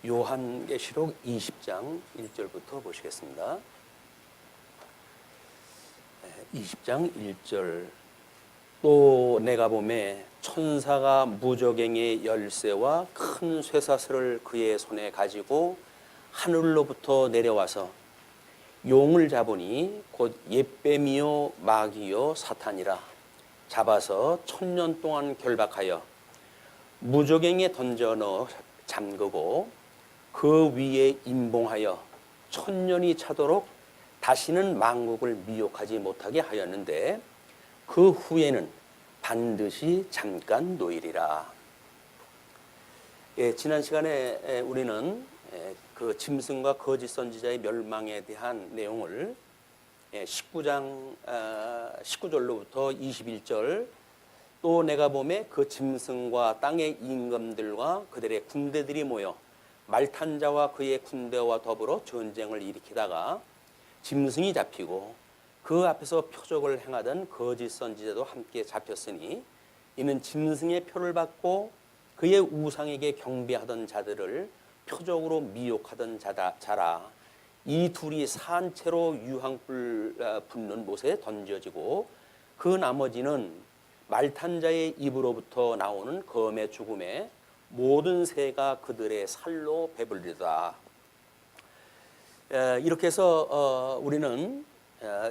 요한계시록 20장 1절부터 보시겠습니다. 20장 1절. 또 내가 보매 천사가 무저갱의 열쇠와 큰 쇠사슬을 그의 손에 가지고 하늘로부터 내려와서 용을 잡으니 곧 옛뱀이요 마귀요 사탄이라. 잡아서 1000년 동안 결박하여 무저갱에 던져 넣어 잠그고 그 위에 임봉하여 1000년이 차도록 다시는 만국을 미혹하지 못하게 하였는데 그 후에는 반드시 잠깐 놓이리라. 지난 시간에 우리는 그 짐승과 거짓 선지자의 멸망에 대한 내용을 19장 19절로부터 21절, 또 내가 보매 그 짐승과 땅의 임금들과 그들의 군대들이 모여 말탄 자와 그의 군대와 더불어 전쟁을 일으키다가 짐승이 잡히고 그 앞에서 표적을 행하던 거짓 선지자도 함께 잡혔으니 이는 짐승의 표를 받고 그의 우상에게 경배하던 자들을 표적으로 미혹하던 자라. 이 둘이 산채로 유황불 붙는 못에 던져지고 그 나머지는 말탄 자의 입으로부터 나오는 검의 죽음에 모든 새가 그들의 살로 배불리다. 이렇게 해서 우리는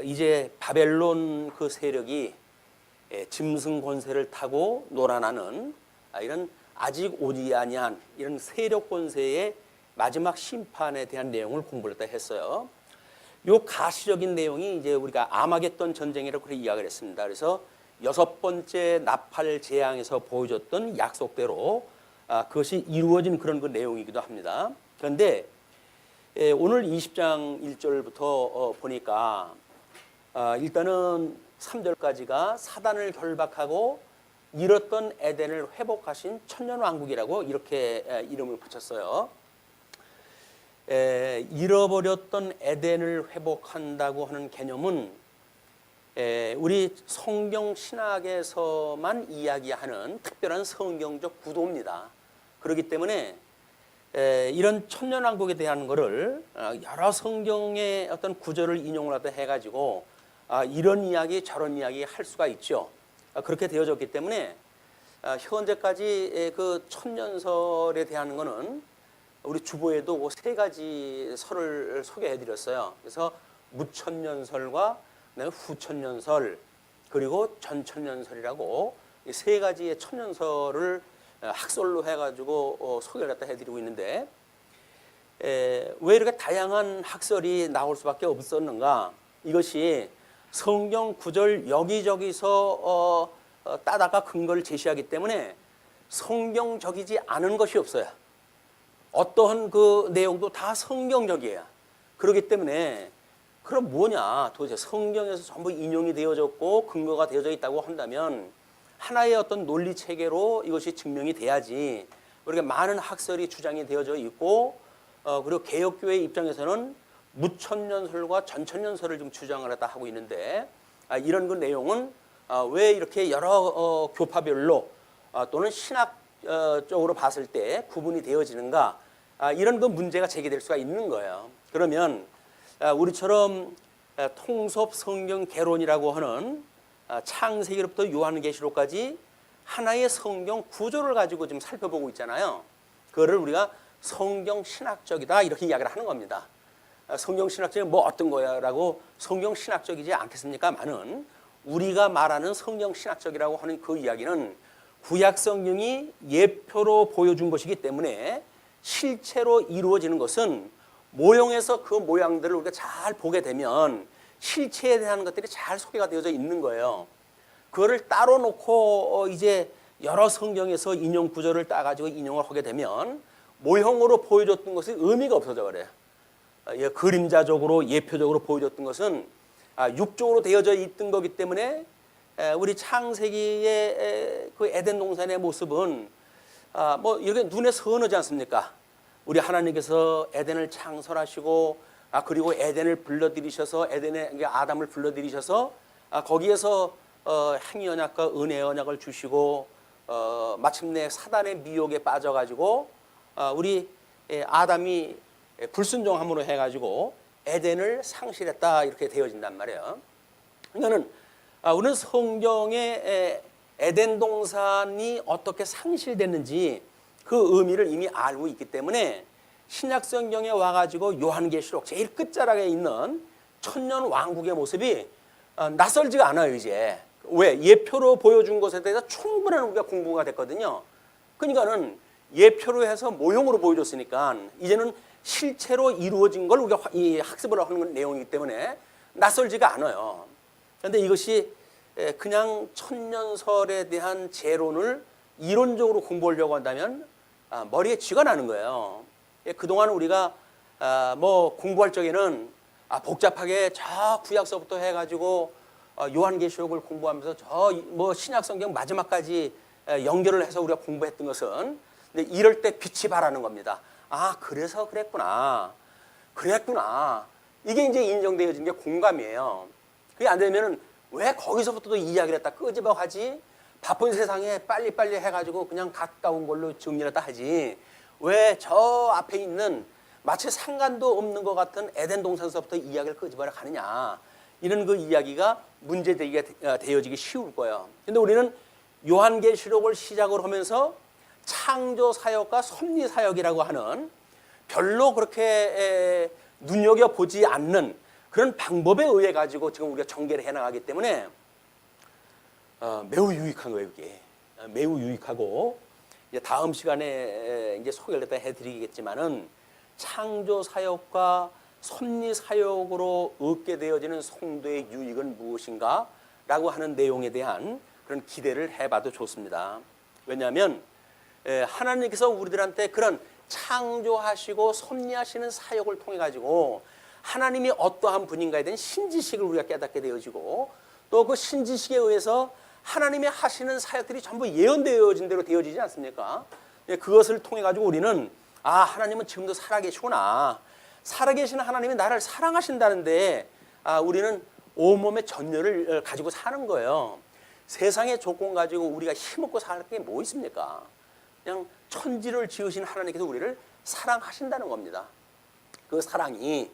이제 바벨론 그 세력이 짐승 권세를 타고 놀아나는 이런 아직 오지 아니한 이런 세력 권세의 마지막 심판에 대한 내용을 공부를 했어요. 요 가시적인 내용이 이제 우리가 아마겟돈 전쟁이라고 그렇게 이야기를 했습니다. 그래서 6번째 나팔 재앙에서 보여줬던 약속대로 그것이 이루어진 그런 그 내용이기도 합니다. 그런데 오늘 20장 1절부터 보니까 일단은 3절까지가 사단을 결박하고 잃었던 에덴을 회복하신 천년왕국이라고 이렇게 이름을 붙였어요. 잃어버렸던 에덴을 회복한다고 하는 개념은 우리 성경 신학에서만 이야기하는 특별한 성경적 구도입니다. 그렇기 때문에 이런 천년왕국에 대한 것을 여러 성경의 어떤 구절을 인용을 해가지고 이런 이야기 저런 이야기 할 수가 있죠. 그렇게 되어졌기 때문에 현재까지 그 천년설에 대한 것은 우리 주보에도 그 3가지 설을 소개해 드렸어요. 그래서 무천년설과 후천년설 그리고 전천년설이라고 3가지의 천년설을 학설로 해가지고 소개를 해드리고 있는데 왜 이렇게 다양한 학설이 나올 수밖에 없었는가? 이것이 성경 구절 여기저기서 따다가 근거를 제시하기 때문에 성경적이지 않은 것이 없어요. 어떠한 그 내용도 다 성경적이에요. 그렇기 때문에 그럼 뭐냐? 도대체 성경에서 전부 인용이 되어졌고 근거가 되어져 있다고 한다면 하나의 어떤 논리 체계로 이것이 증명이 돼야지. 우리가 많은 학설이 주장이 되어져 있고 그리고 개혁교회 입장에서는 무천년설과 전천년설을 좀 주장을 하고 있는데 이런 그 내용은 왜 이렇게 여러 교파별로 또는 신학적으로 봤을 때 구분이 되어지는가, 이런 그 문제가 제기될 수가 있는 거예요. 그러면 우리처럼 통섭 성경 개론이라고 하는 창세기로부터 요한계시록까지 하나의 성경 구조를 가지고 지금 살펴보고 있잖아요. 그거를 우리가 성경 신학적이다 이렇게 이야기를 하는 겁니다. 성경 신학적이 뭐 어떤 거야 라고 성경 신학적이지 않겠습니까만은 우리가 말하는 성경 신학적이라고 하는 그 이야기는 구약 성경이 예표로 보여준 것이기 때문에 실체로 이루어지는 것은 모형에서 그 모양들을 우리가 잘 보게 되면 실체에 대한 것들이 잘 소개가 되어져 있는 거예요. 그거를 따로 놓고 이제 여러 성경에서 인용 구절을 따가지고 인용을 하게 되면 모형으로 보여줬던 것이 의미가 없어져 버려요. 그림자적으로 예표적으로 보여줬던 것은 육적으로 되어져 있던 거기 때문에 우리 창세기의 그 에덴 동산의 모습은 뭐 이렇게 눈에 선하지 않습니까? 우리 하나님께서 에덴을 창설하시고 그리고 에덴을 불러들이셔서 에덴에 아담을 불러들이셔서 거기에서 행위 언약과 은혜 언약을 주시고 마침내 사단의 미혹에 빠져가지고 우리 아담이 불순종함으로 해가지고 에덴을 상실했다 이렇게 되어진단 말이에요. 그러니까는 우리는 성경에 에덴 동산이 어떻게 상실됐는지 그 의미를 이미 알고 있기 때문에 신약 성경에 와가지고 요한계시록 제일 끝자락에 있는 천년 왕국의 모습이 낯설지가 않아요. 이제 왜 예표로 보여준 것에 대해서 충분한 우리가 공부가 됐거든요. 그러니까는 예표로 해서 모형으로 보여줬으니까 이제는 실체로 이루어진 걸 우리가 학습을 하는 내용이기 때문에 낯설지가 않아요. 그런데 이것이 그냥 천년설에 대한 재론을 이론적으로 공부하려고 한다면 머리에 쥐가 나는 거예요. 그동안 우리가 뭐 공부할 적에는 복잡하게 저 구약서부터 해가지고 요한계시록을 공부하면서 저 뭐 신약성경 마지막까지 연결을 해서 우리가 공부했던 것은 근데 이럴 때 빛이 발하는 겁니다. 그래서 그랬구나. 이게 이제 인정되어진 게 공감이에요. 그게 안 되면은 왜 거기서부터도 이야기를 했다 끄집어 가지? 바쁜 세상에 빨리빨리 해가지고 그냥 가까운 걸로 정리를 했다 하지. 왜 저 앞에 있는 마치 상관도 없는 것 같은 에덴 동산서부터 이야기를 끄집어내 가느냐. 이런 그 이야기가 문제되기가 되어지기 쉬울 거예요. 근데 우리는 요한계시록을 시작을 하면서 창조 사역과 섭리 사역이라고 하는 별로 그렇게 눈여겨보지 않는 그런 방법에 의해 가지고 지금 우리가 전개를 해나가기 때문에 매우 유익한 거예요. 이게 매우 유익하고 이제 다음 시간에 이제 소개를 해드리겠지만은 창조 사역과 섭리 사역으로 얻게 되어지는 성도의 유익은 무엇인가라고 하는 내용에 대한 그런 기대를 해봐도 좋습니다. 왜냐하면 하나님께서 우리들한테 그런 창조하시고 섭리하시는 사역을 통해 가지고 하나님이 어떠한 분인가에 대한 신지식을 우리가 깨닫게 되어지고 또 그 신지식에 의해서 하나님이 하시는 사역들이 전부 예언되어진 대로 되어지지 않습니까? 그것을 통해 가지고 우리는 하나님은 지금도 살아계시구나. 살아계신 하나님이 나를 사랑하신다는데 우리는 온몸의 전열을 가지고 사는 거예요. 세상의 조건 가지고 우리가 힘없고 살 게 뭐 있습니까? 그냥 천지를 지으신 하나님께서 우리를 사랑하신다는 겁니다. 그 사랑이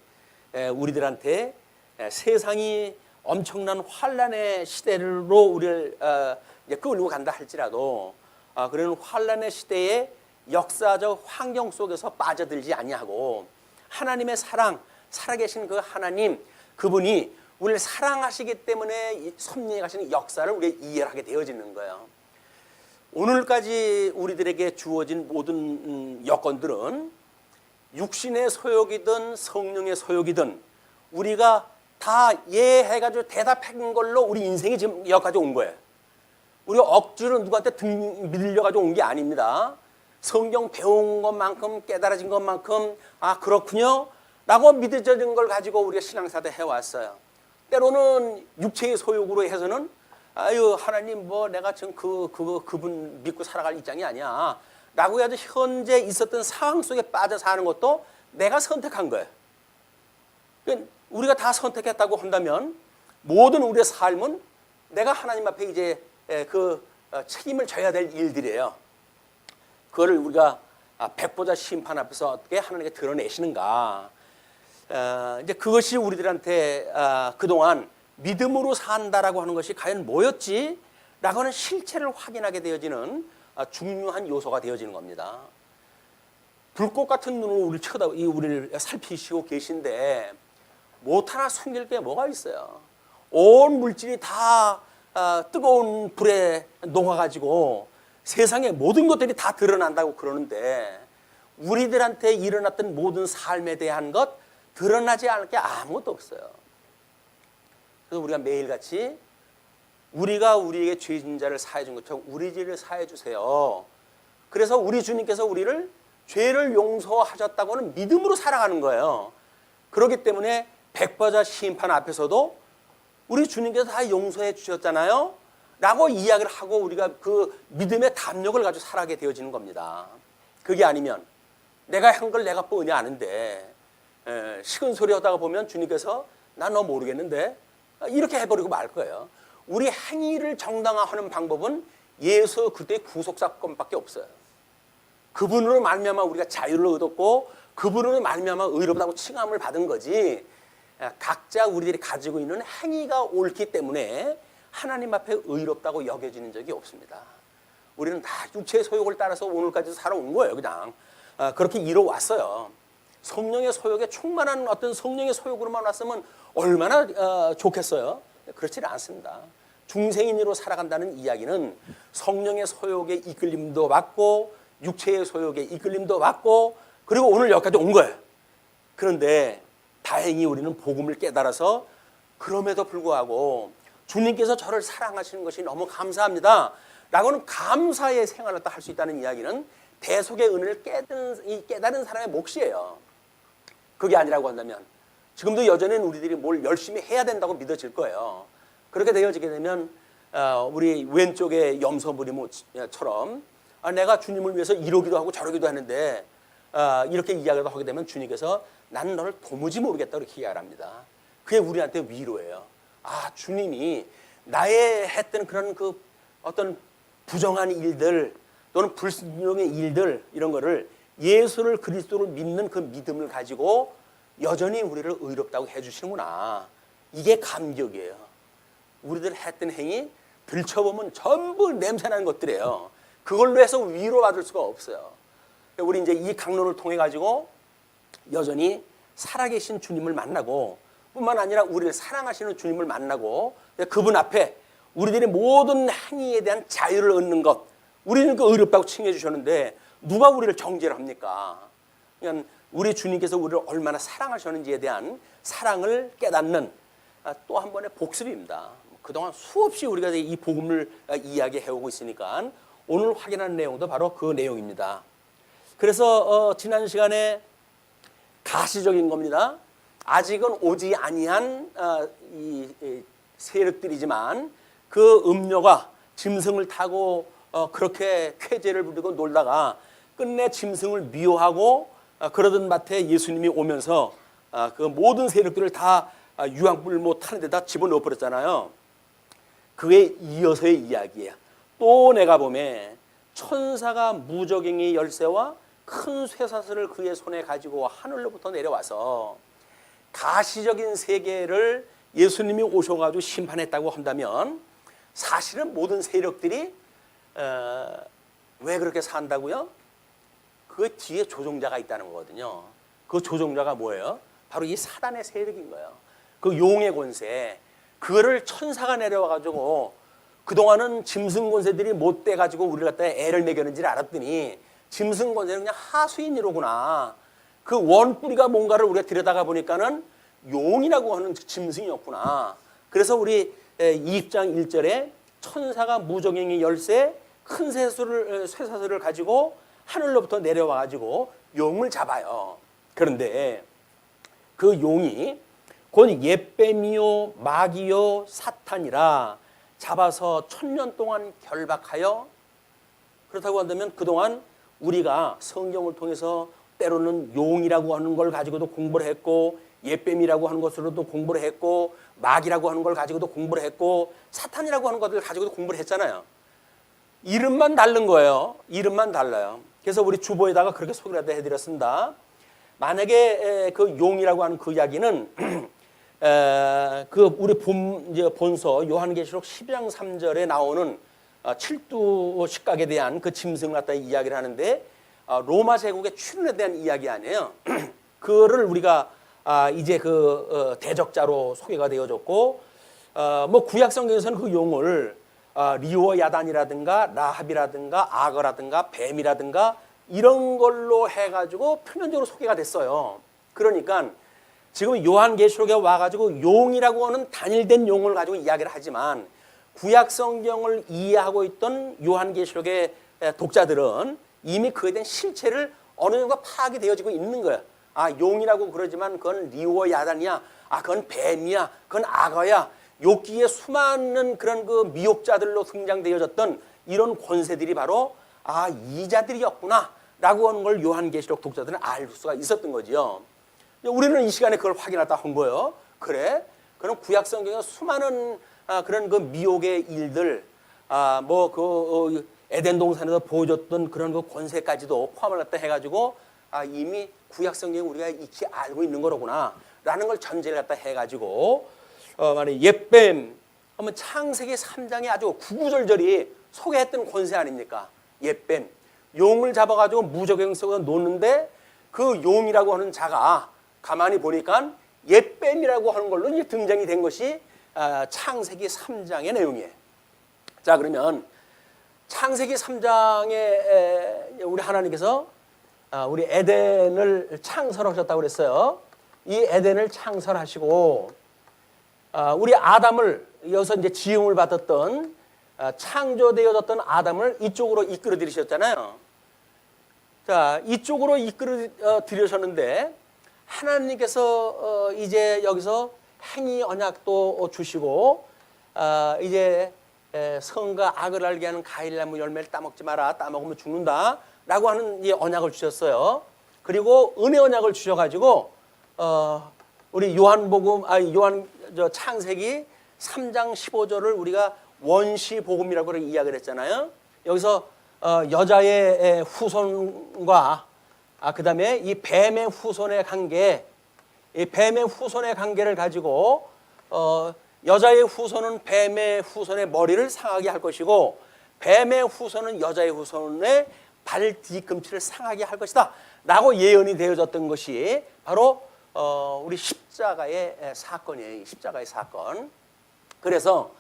우리들한테 세상이 엄청난 환란의 시대로 우리를 끌고 간다 할지라도 그런 환란의 시대에 역사적 환경 속에서 빠져들지 아니하고 하나님의 사랑, 살아계신 그 하나님 그분이 우리를 사랑하시기 때문에 섭리해 가시는 역사를 우리가 이해하게 되어지는 거예요. 오늘까지 우리들에게 주어진 모든 여건들은 육신의 소욕이든 성령의 소욕이든 우리가 다 예해가지고 대답한 걸로 우리 인생이 지금 여기까지 온 거예요. 우리가 억지로 누구한테 등 밀려가지고 온 게 아닙니다. 성경 배운 것만큼 깨달아진 것만큼 그렇군요 라고 믿어지는 걸 가지고 우리가 신앙사도 해왔어요. 때로는 육체의 소욕으로 해서는 하나님 뭐 내가 지금 그분 믿고 살아갈 입장이 아니야 라고 해서 현재 있었던 상황 속에 빠져 사는 것도 내가 선택한 거예요. 우리가 다 선택했다고 한다면 모든 우리의 삶은 내가 하나님 앞에 이제 책임을 져야 될 일들이에요. 그거를 우리가 백보자 심판 앞에서 어떻게 하나님께 드러내시는가. 이제 그것이 우리들한테 그동안 믿음으로 산다라고 하는 것이 과연 뭐였지? 라고 하는 실체를 확인하게 되어지는 중요한 요소가 되어지는 겁니다. 불꽃 같은 눈으로 우리를 살피시고 계신데 못 하나 숨길 게 뭐가 있어요? 온 물질이 다 뜨거운 불에 녹아가지고 세상의 모든 것들이 다 드러난다고 그러는데 우리들한테 일어났던 모든 삶에 대한 것 드러나지 않을 게 아무것도 없어요. 그래서 우리가 매일같이 우리가 우리에게 죄진 자를 사해 준 것처럼 우리 죄를 사해 주세요. 그래서 우리 주님께서 우리를 죄를 용서하셨다고 하는 믿음으로 살아가는 거예요. 그렇기 때문에 백보자 심판 앞에서도 우리 주님께서 다 용서해 주셨잖아요 라고 이야기를 하고 우리가 그 믿음의 담력을 가지고 살아가게 되어지는 겁니다. 그게 아니면 내가 한 걸 내가 뻔히 아는데 식은 소리 하다가 보면 주님께서 나 너 모르겠는데 이렇게 해버리고 말 거예요. 우리 행위를 정당화하는 방법은 예수 그때의 구속사건밖에 없어요. 그분으로 말미암아 우리가 자유를 얻었고 그분으로 말미암아 의롭다고 칭함을 받은 거지. 각자 우리들이 가지고 있는 행위가 옳기 때문에 하나님 앞에 의롭다고 여겨지는 적이 없습니다. 우리는 다 육체의 소욕을 따라서 오늘까지 살아온 거예요. 그냥 그렇게 이뤄왔어요. 성령의 소욕에 충만한 어떤 성령의 소욕으로만 왔으면 얼마나 좋겠어요. 그렇지는 않습니다. 중생인으로 살아간다는 이야기는 성령의 소욕에 이끌림도 받고 육체의 소욕에 이끌림도 받고 그리고 오늘 여기까지 온 거예요. 그런데 다행히 우리는 복음을 깨달아서 그럼에도 불구하고 주님께서 저를 사랑하시는 것이 너무 감사합니다 라고는 감사의 생활을 할 수 있다는 이야기는 대속의 은혜를 깨달은 사람의 몫이에요. 그게 아니라고 한다면 지금도 여전히 우리들이 뭘 열심히 해야 된다고 믿어질 거예요. 그렇게 되어지게 되면 우리 왼쪽의 염소부리모처럼 내가 주님을 위해서 이러기도 하고 저러기도 하는데 이렇게 이야기도 하게 되면 주님께서 나는 너를 도무지 모르겠다 이렇게 이야기를 합니다. 그게 우리한테 위로예요. 주님이 나의 했던 그런 그 어떤 부정한 일들 또는 불순종의 일들 이런 거를 예수를 그리스도를 믿는 그 믿음을 가지고 여전히 우리를 의롭다고 해주시는구나. 이게 감격이에요. 우리들 했던 행위 들춰보면 전부 냄새나는 것들이에요. 그걸로 해서 위로받을 수가 없어요. 우리 이제 이 강론을 통해 가지고 여전히 살아계신 주님을 만나고 뿐만 아니라 우리를 사랑하시는 주님을 만나고 그분 앞에 우리들의 모든 행위에 대한 자유를 얻는 것 우리는 그 의롭다고 칭해 주셨는데 누가 우리를 정죄를 합니까? 그냥 우리 주님께서 우리를 얼마나 사랑하셨는지에 대한 사랑을 깨닫는 또 한 번의 복습입니다. 그동안 수없이 우리가 이 복음을 이야기해오고 있으니까 오늘 확인한 내용도 바로 그 내용입니다. 그래서 지난 시간에 가시적인 겁니다. 아직은 오지 아니한 이 세력들이지만 그 음료가 짐승을 타고 그렇게 쾌제를 부리고 놀다가 끝내 짐승을 미워하고 그러던 밭에 예수님이 오면서 그 모든 세력들을 다 유황불 못 타는 데다 집어넣어 버렸잖아요. 그에 이어서의 이야기예요. 또 내가 보매 천사가 무저갱이 열쇠와 큰 쇠사슬을 그의 손에 가지고 하늘로부터 내려와서 가시적인 세계를 예수님이 오셔가지고 심판했다고 한다면 사실은 모든 세력들이 왜 그렇게 산다고요? 그 뒤에 조종자가 있다는 거거든요. 그 조종자가 뭐예요? 바로 이 사단의 세력인 거예요. 그 용의 권세 그거를 천사가 내려와가지고 그동안은 짐승 권세들이 못 돼가지고 우리를 갖다 애를 먹였는지를 알았더니 짐승 권세는 그냥 하수인이로구나. 그 원뿌리가 뭔가를 우리가 들여다가 보니까는 용이라고 하는 짐승이었구나. 그래서 우리 2장 1절에 천사가 무저갱이 열쇠 큰 쇠사슬을 가지고 하늘로부터 내려와가지고 용을 잡아요. 그런데 그 용이 곧 옛뱀이요 마귀요 사탄이라 잡아서 1000년 동안 결박하여 그렇다고 한다면 그동안 우리가 성경을 통해서 때로는 용이라고 하는 걸 가지고도 공부를 했고 옛뱀이라고 하는 것으로도 공부를 했고 마귀라고 하는 걸 가지고도 공부를 했고 사탄이라고 하는 것들 가지고도 공부를 했잖아요. 이름만 다른 거예요. 이름만 달라요. 그래서 우리 주보에다가 그렇게 소개를 해드렸습니다. 만약에 그 용이라고 하는 그 이야기는 그 우리 본서 요한계시록 12장 3절에 나오는 칠두 식각에 대한 그 짐승을 갖다 이야기를 하는데 로마 제국의 출현에 대한 이야기 아니에요. 그거를 우리가 이제 그 대적자로 소개가 되어졌고 뭐 구약 성경에서는 그 용을 리오 야단이라든가 라합이라든가 악어라든가 뱀이라든가 이런 걸로 해가지고 표면적으로 소개가 됐어요. 그러니까 지금 요한계시록에 와가지고 용이라고 하는 단일된 용을 가지고 이야기를 하지만 구약 성경을 이해하고 있던 요한계시록의 독자들은 이미 그에 대한 실체를 어느 정도 파악이 되어지고 있는 거예요. 용이라고 그러지만 그건 리오 야단이야. 그건 뱀이야. 그건 악어야. 욕기에 수많은 그런 그 미혹자들로 등장되어졌던 이런 권세들이 바로 이자들이었구나 라고 하는 걸 요한계시록 독자들은 알 수가 있었던 거죠. 우리는 이 시간에 그걸 확인하다 한 거예요. 그래? 그럼 구약 성경에 수많은 그런 그 미혹의 일들, 에덴 동산에서 보여줬던 그런 그 권세까지도 포함을 갖다 해가지고 이미 구약 성경에 우리가 익히 알고 있는 거로구나라는 걸 전제를 갖다 해가지고 만약 옛뱀 하면 창세기 3장에 아주 구구절절히 소개했던 권세 아닙니까? 옛뱀 용을 잡아가지고 무저갱 속에 놓는데 그 용이라고 하는 자가 가만히 보니까 옛뱀이라고 하는 걸로 이제 등장이 된 것이 창세기 3장의 내용이에요. 자, 그러면 창세기 3장에 우리 하나님께서 우리 에덴을 창설하셨다고 그랬어요. 이 에덴을 창설하시고 우리 아담을 여기서 이제 지음을 받았던 창조되어졌던 아담을 이쪽으로 이끌어 들이셨잖아요. 자, 이쪽으로 이끌어 들이셨는데 하나님께서 이제 여기서 행위 언약도 주시고 이제 선과 악을 알게 하는 과일나무 열매를 따먹지 마라. 따먹으면 죽는다. 라고 하는 이 언약을 주셨어요. 그리고 은혜 언약을 주셔가지고 우리 창세기 3장 15절을 우리가 원시복음이라고 이야기를 했잖아요. 여기서 여자의 후손과 그 다음에 이 뱀의 후손의 관계, 이 뱀의 후손의 관계를 가지고 여자의 후손은 뱀의 후손의 머리를 상하게 할 것이고 뱀의 후손은 여자의 후손의 발 뒤꿈치를 상하게 할 것이다 라고 예언이 되어졌던 것이 바로 우리 십자가의 사건이에요. 십자가의 사건. 그래서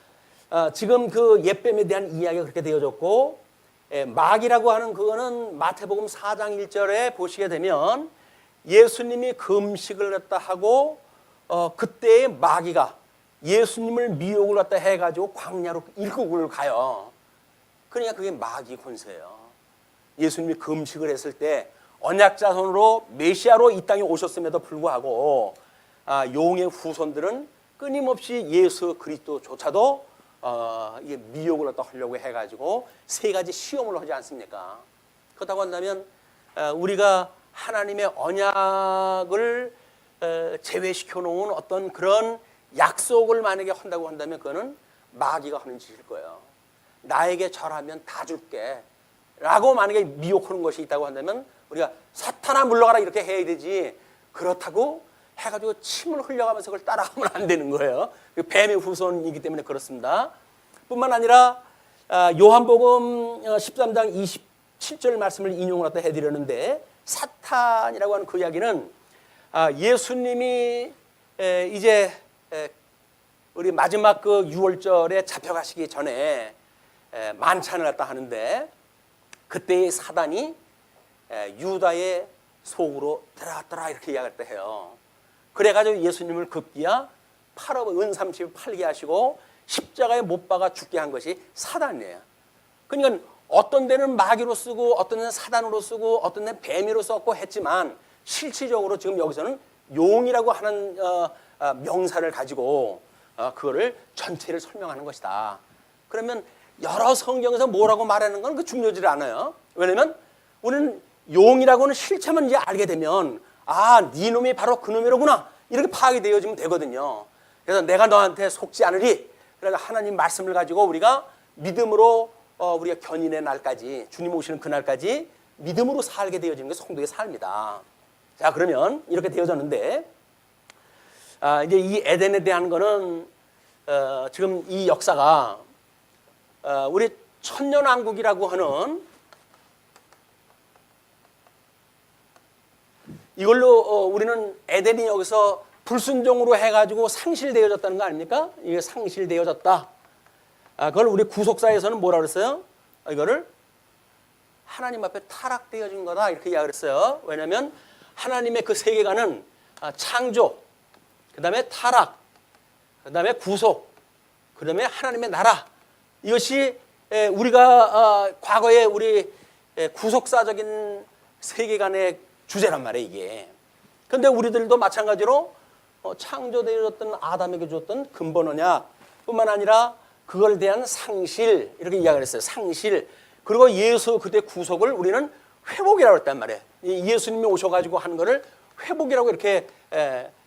지금 그 옛뱀에 대한 이야기가 그렇게 되어졌고 마귀라고 하는 그거는 마태복음 4장 1절에 보시게 되면 예수님이 금식을 했다 하고 그때의 마귀가 예수님을 미혹을 갖다 해가지고 광야로 일국을 가요. 그러니까 그게 마귀 권세예요. 예수님이 금식을 했을 때 언약자손으로 메시아로 이 땅에 오셨음에도 불구하고 용의 후손들은 끊임없이 예수 그리스도조차도 이게 미혹을 갖다 하려고 해가지고 세 가지 시험을 하지 않습니까? 그렇다고 한다면 우리가 하나님의 언약을 제외시켜 놓은 어떤 그런 약속을 만약에 한다고 한다면 그거는 마귀가 하는 짓일 거예요. 나에게 절하면 다 줄게 라고 만약에 미혹하는 것이 있다고 한다면 우리가 사탄아 물러가라 이렇게 해야 되지, 그렇다고 해가지고 침을 흘려가면서 그걸 따라가면 안 되는 거예요. 뱀의 후손이기 때문에 그렇습니다. 뿐만 아니라 요한복음 13장 27절 말씀을 인용을 갖다 해드렸는데 사탄이라고 하는 그 이야기는 예수님이 이제 우리 마지막 그 6월절에 잡혀가시기 전에 만찬을 갖다 하는데 그때의 사단이 유다의 속으로 들어갔더라 이렇게 이야기할 때 해요. 그래가지고 예수님을 급기야 은삼십을 팔게 하시고 십자가에 못 박아 죽게 한 것이 사단이에요. 그러니까 어떤 데는 마귀로 쓰고 어떤 데는 사단으로 쓰고 어떤 데는 뱀이로 썼고 했지만 실질적으로 지금 여기서는 용이라고 하는 명사를 가지고 그거를 전체를 설명하는 것이다. 그러면 여러 성경에서 뭐라고 말하는 건 그 중요하지 않아요. 왜냐면 우리는 용이라고는 실체만 이제 알게 되면 네 놈이 바로 그 놈이로구나 이렇게 파악이 되어지면 되거든요. 그래서 내가 너한테 속지 않으리. 그래서 하나님 말씀을 가지고 우리가 믿음으로 우리가 견인의 날까지 주님 오시는 그날까지 믿음으로 살게 되어지는 게 성도의 삶이다. 자, 그러면 이렇게 되어졌는데 이제 이 에덴에 대한 거는 지금 이 역사가 우리 천년왕국이라고 하는 이걸로 우리는 에덴이 여기서 불순종으로 해가지고 상실되어졌다는 거 아닙니까? 이게 상실되어졌다. 그걸 우리 구속사에서는 뭐라 그랬어요? 이거를 하나님 앞에 타락되어진 거다 이렇게 이야기했어요. 왜냐하면 하나님의 그 세계관은 창조, 그 다음에 타락, 그 다음에 구속, 그 다음에 하나님의 나라, 이것이 우리가 과거에 우리 구속사적인 세계관의 주제란 말이에요 이게. 그런데 우리들도 마찬가지로 창조되어졌던 아담에게 줬던 근본 언약 뿐만 아니라 그걸 대한 상실 이렇게 이야기를 했어요. 상실. 그리고 예수 그때 구속을 우리는 회복이라고 했단 말이에요. 예수님이 오셔가지고 한 거를 회복이라고 이렇게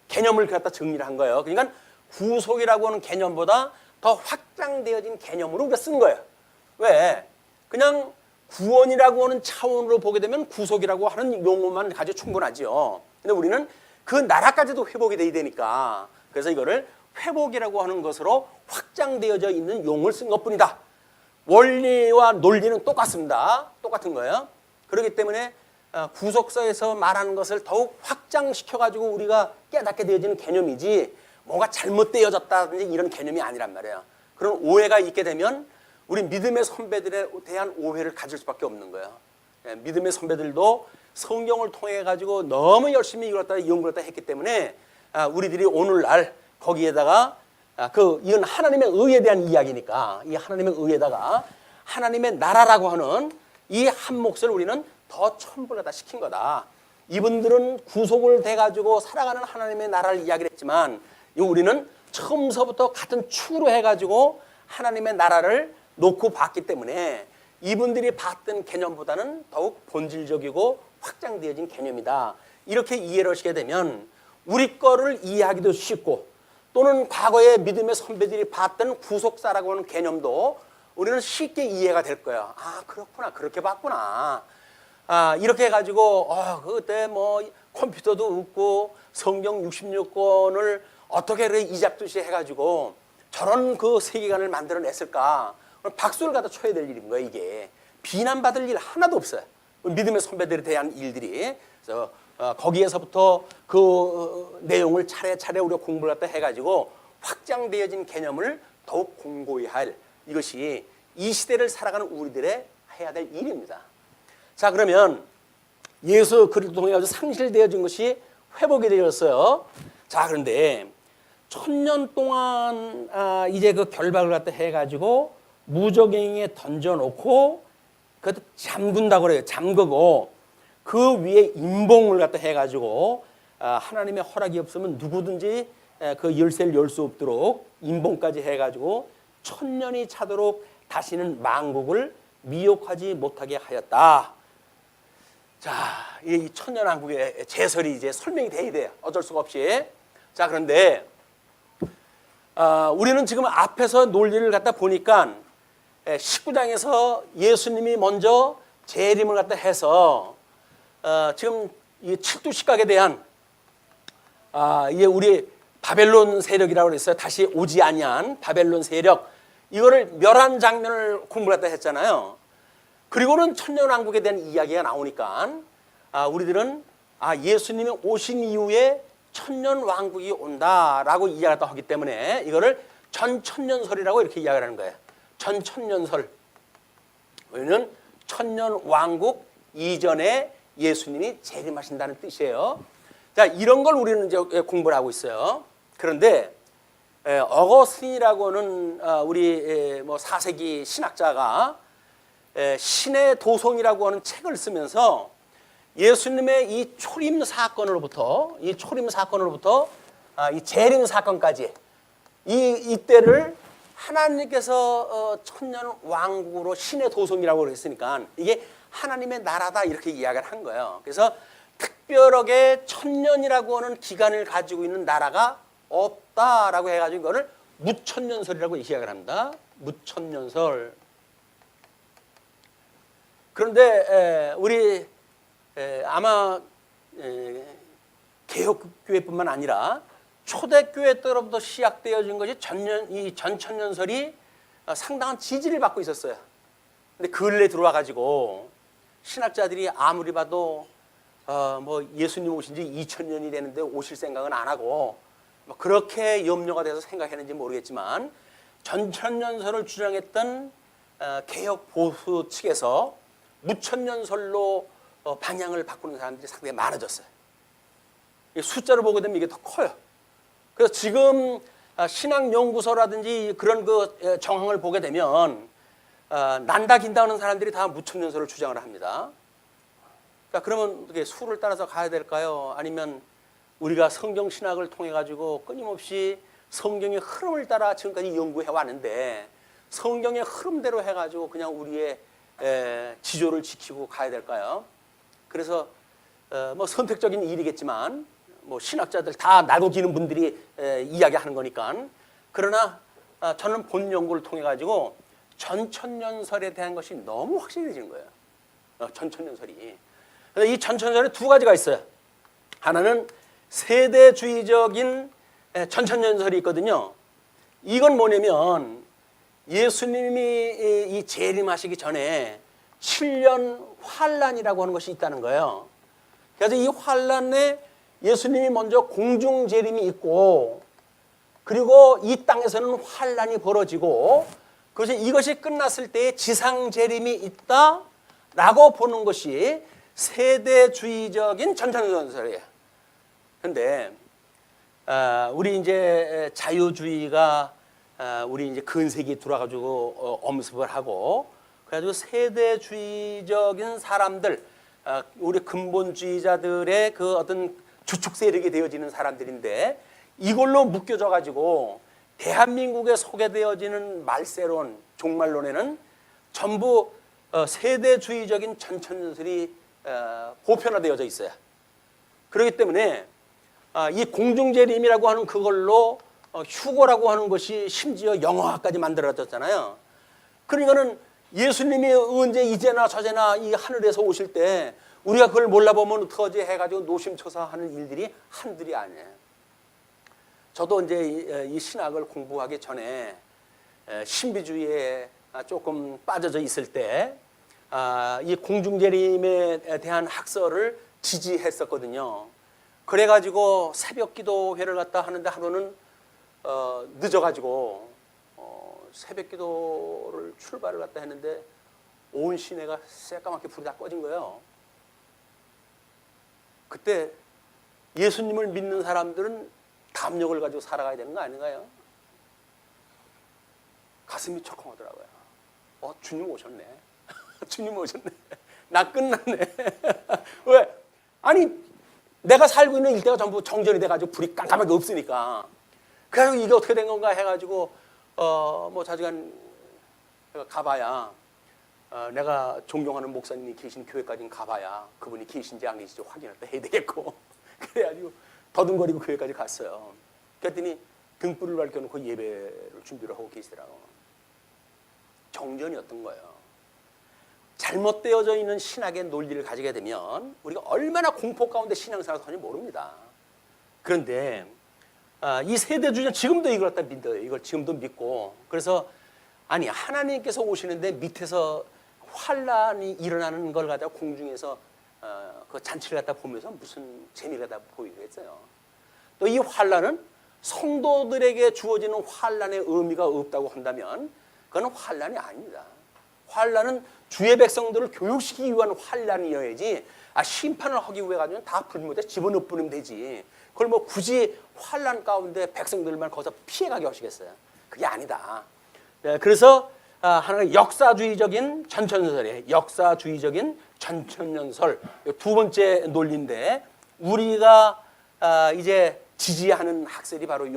개념을 갖다 정리를 한 거예요. 그러니까 구속이라고 하는 개념보다 더 확장되어진 개념으로 우리가 쓴 거예요. 왜? 그냥 구원이라고 하는 차원으로 보게 되면 구속이라고 하는 용어만 가지고 충분하지요. 근데 우리는 그 나라까지도 회복이 돼야 되니까 그래서 이거를 회복이라고 하는 것으로 확장되어져 있는 용어를 쓴 것뿐이다. 원리와 논리는 똑같습니다. 똑같은 거예요. 그렇기 때문에 구속서에서 말하는 것을 더욱 확장시켜가지고 우리가 깨닫게 되어지는 개념이지 뭐가 잘못되어졌다든지 이런 개념이 아니란 말이에요. 그런 오해가 있게 되면 우리 믿음의 선배들에 대한 오해를 가질 수밖에 없는 거예요. 믿음의 선배들도 성경을 통해 가지고 너무 열심히 이걸 연구를 했기 때문에 우리들이 오늘날 거기에다가 이건 하나님의 의에 대한 이야기니까 이 하나님의 의에다가 하나님의 나라라고 하는 이 한 몫을 우리는 더 첨부를 갖다 시킨 거다. 이분들은 구속을 돼 가지고 살아가는 하나님의 나라를 이야기를 했지만 우리는 처음서부터 같은 축으로 해 가지고 하나님의 나라를 놓고 봤기 때문에 이분들이 봤던 개념보다는 더욱 본질적이고 확장되어진 개념이다. 이렇게 이해를 하시게 되면 우리 거를 이해하기도 쉽고 또는 과거에 믿음의 선배들이 봤던 구속사라고 하는 개념도 우리는 쉽게 이해가 될 거예요. 아, 그렇구나. 그렇게 봤구나. 이렇게 해가지고 그때 뭐 컴퓨터도 없고 성경 66권을 어떻게 이잡듯이 해가지고 저런 그 세계관을 만들어냈을까. 박수를 갖다 쳐야 될 일인 거예요. 이게 비난받을 일 하나도 없어요. 믿음의 선배들에 대한 일들이. 그래서 거기에서부터 그 내용을 차례차례 우리가 공부를 갖다 해가지고 확장되어진 개념을 더욱 공고히 할 이것이 이 시대를 살아가는 우리들의 해야 될 일입니다. 자, 그러면 예수 그리스도 통해 가지고 상실되어진 것이 회복이 되었어요. 자, 그런데 1000년 동안 이제 그 결박을 갖다 해가지고 무적행에 던져놓고 그것도 잠근다고 그래요. 잠그고 그 위에 임봉을 갖다 해가지고 하나님의 허락이 없으면 누구든지 그 열쇠를 열 수 없도록 임봉까지 해가지고 1000년이 차도록 다시는 만국을 미혹하지 못하게 하였다. 자, 이 천년왕국의 제설이 이제 설명이 돼야 돼요. 어쩔 수가 없이. 자, 그런데 우리는 지금 앞에서 논리를 갖다 보니까 19장에서 예수님이 먼저 재림을 갖다 해서 지금 이 칠두식각에 대한 이게 우리 바벨론 세력이라고 그랬어요. 다시 오지 아니한 바벨론 세력 이거를 멸한 장면을 공부를 갖다 했잖아요. 그리고는 천년왕국에 대한 이야기가 나오니까 우리들은 예수님이 오신 이후에 천년왕국이 온다라고 이야기를 하기 때문에 이거를 전천년설이라고 이렇게 이야기를 하는 거예요. 전천년설. 왜냐면 천년왕국 이전에 예수님이 재림하신다는 뜻이에요. 자, 이런 걸 우리는 이제 공부를 하고 있어요. 그런데 어거스틴이라고는 우리 4세기 신학자가 신의 도성이라고 하는 책을 쓰면서 예수님의 이 초림 사건으로부터 이 재림 사건까지 이때를 하나님께서 천년 왕국으로 신의 도성이라고 했으니까 이게 하나님의 나라다 이렇게 이야기를 한 거예요. 그래서 특별하게 천년이라고 하는 기간을 가지고 있는 나라가 없다라고 해가지고 이거를 무천년설이라고 이야기를 합니다. 무천년설. 그런데 우리 아마 개혁교회뿐만 아니라 초대교회 때로부터 시작되어진 것이 이 전천년설이 상당한 지지를 받고 있었어요. 근데 근래 들어와 가지고 신학자들이 아무리 봐도 뭐 예수님 오신 지 2000년이 되는데 오실 생각은 안 하고 뭐 그렇게 염려가 돼서 생각했는지 모르겠지만 전천년설을 주장했던 개혁 보수 측에서 무천년설로 방향을 바꾸는 사람들이 상당히 많아졌어요. 숫자를 보게 되면 이게 더 커요. 그래서 지금 신학연구소라든지 그런 그 정황을 보게 되면 난다 긴다 하는 사람들이 다 무천년설을 주장을 합니다. 자, 그러면 어떻게 수를 따라서 가야 될까요? 아니면 우리가 성경 신학을 통해 가지고 끊임없이 성경의 흐름을 따라 지금까지 연구해 왔는데 성경의 흐름대로 해가지고 그냥 우리의 지조를 지키고 가야 될까요? 그래서 뭐 선택적인 일이겠지만 뭐 신학자들 다 날고 기는 분들이 이야기하는 거니까 그러나 저는 본 연구를 통해 가지고 전천년설에 대한 것이 너무 확실해지는 거예요. 전천년설이. 그래서 이 전천년설에 두 가지가 있어요. 하나는 세대주의적인 전천년설이 있거든요. 이건 뭐냐면 예수님이 이 재림하시기 전에 7년 환란이라고 하는 것이 있다는 거예요. 그래서 이 환란에 예수님이 먼저 공중 재림이 있고, 그리고 이 땅에서는 환란이 벌어지고, 그래서 이것이 끝났을 때에 지상 재림이 있다라고 보는 것이 세대주의적인 전천년설이에요. 그런데 우리 이제 자유주의가 우리 이제 근세기에 들어와가지고 엄습을 하고, 그래가지고 세대주의적인 사람들, 우리 근본주의자들의 그 어떤 주축 세력이 되어지는 사람들인데, 이걸로 묶여져 가지고 대한민국에 소개되어지는 말세론, 종말론에는 전부 세대주의적인 전천년설이 보편화되어져 있어요. 그렇기 때문에 이 공중재림이라고 하는 그걸로 휴거라고 하는 것이 심지어 영화까지 만들어졌잖아요. 그러니까는 예수님이 언제 이제나 저제나 이 하늘에서 오실 때 우리가 그걸 몰라보면 어떡하지 해가지고 노심초사하는 일들이 한둘이 아니에요. 저도 이제 이 신학을 공부하기 전에 신비주의에 조금 빠져져 있을 때 이 공중재림에 대한 학설을 지지했었거든요. 그래가지고 새벽 기도회를 갖다 하는데 하루는 늦어가지고 새벽 기도를 출발을 갖다 했는데 온 시내가 새까맣게 불이 다 꺼진 거예요. 그때 예수님을 믿는 사람들은 담력을 가지고 살아가야 되는 거 아닌가요? 가슴이 철컹하더라고요. 주님 오셨네. 주님 오셨네. 나 끝났네. 왜? 아니 내가 살고 있는 일대가 전부 정전이 돼가지고 불이 깜깜하게 없으니까. 그래서 이게 어떻게 된 건가 해가지고 뭐 자주간 가봐야 내가 존경하는 목사님이 계신 교회까지 가봐야 그분이 계신지 안 계신지 확인을 해야 되겠고, 그래가지고 더듬거리고 교회까지 갔어요. 그랬더니 등불을 밝혀놓고 예배를 준비를 하고 계시더라고. 정전이었던 거예요. 잘못되어져 있는 신학의 논리를 가지게 되면 우리가 얼마나 공포 가운데 신앙생활을 하는지 모릅니다. 그런데 이 세대주의는 지금도 이걸 갖다 믿어요. 이걸 지금도 믿고. 그래서 아니 하나님께서 오시는데 밑에서 환란이 일어나는 걸 갖다 공중에서 그 잔치를 갖다 보면서 무슨 재미가 다 보이겠어요. 또 이 환란은 성도들에게 주어지는 환란의 의미가 없다고 한다면 그건 환란이 아닙니다. 환란은 주의 백성들을 교육시키기 위한 환란이어야지 심판을 하기 위해 가지고는 다 불못에 집어넣어 버리면 되지. 그걸 뭐 굳이 환란 가운데 백성들만 거기서 피해가게 하시겠어요? 그게 아니다. 그래서 하나가 역사주의적인 전천년설이에요. 역사주의적인 전천년설 두 번째 논리인데 우리가 이제 지지하는 학설이 바로 이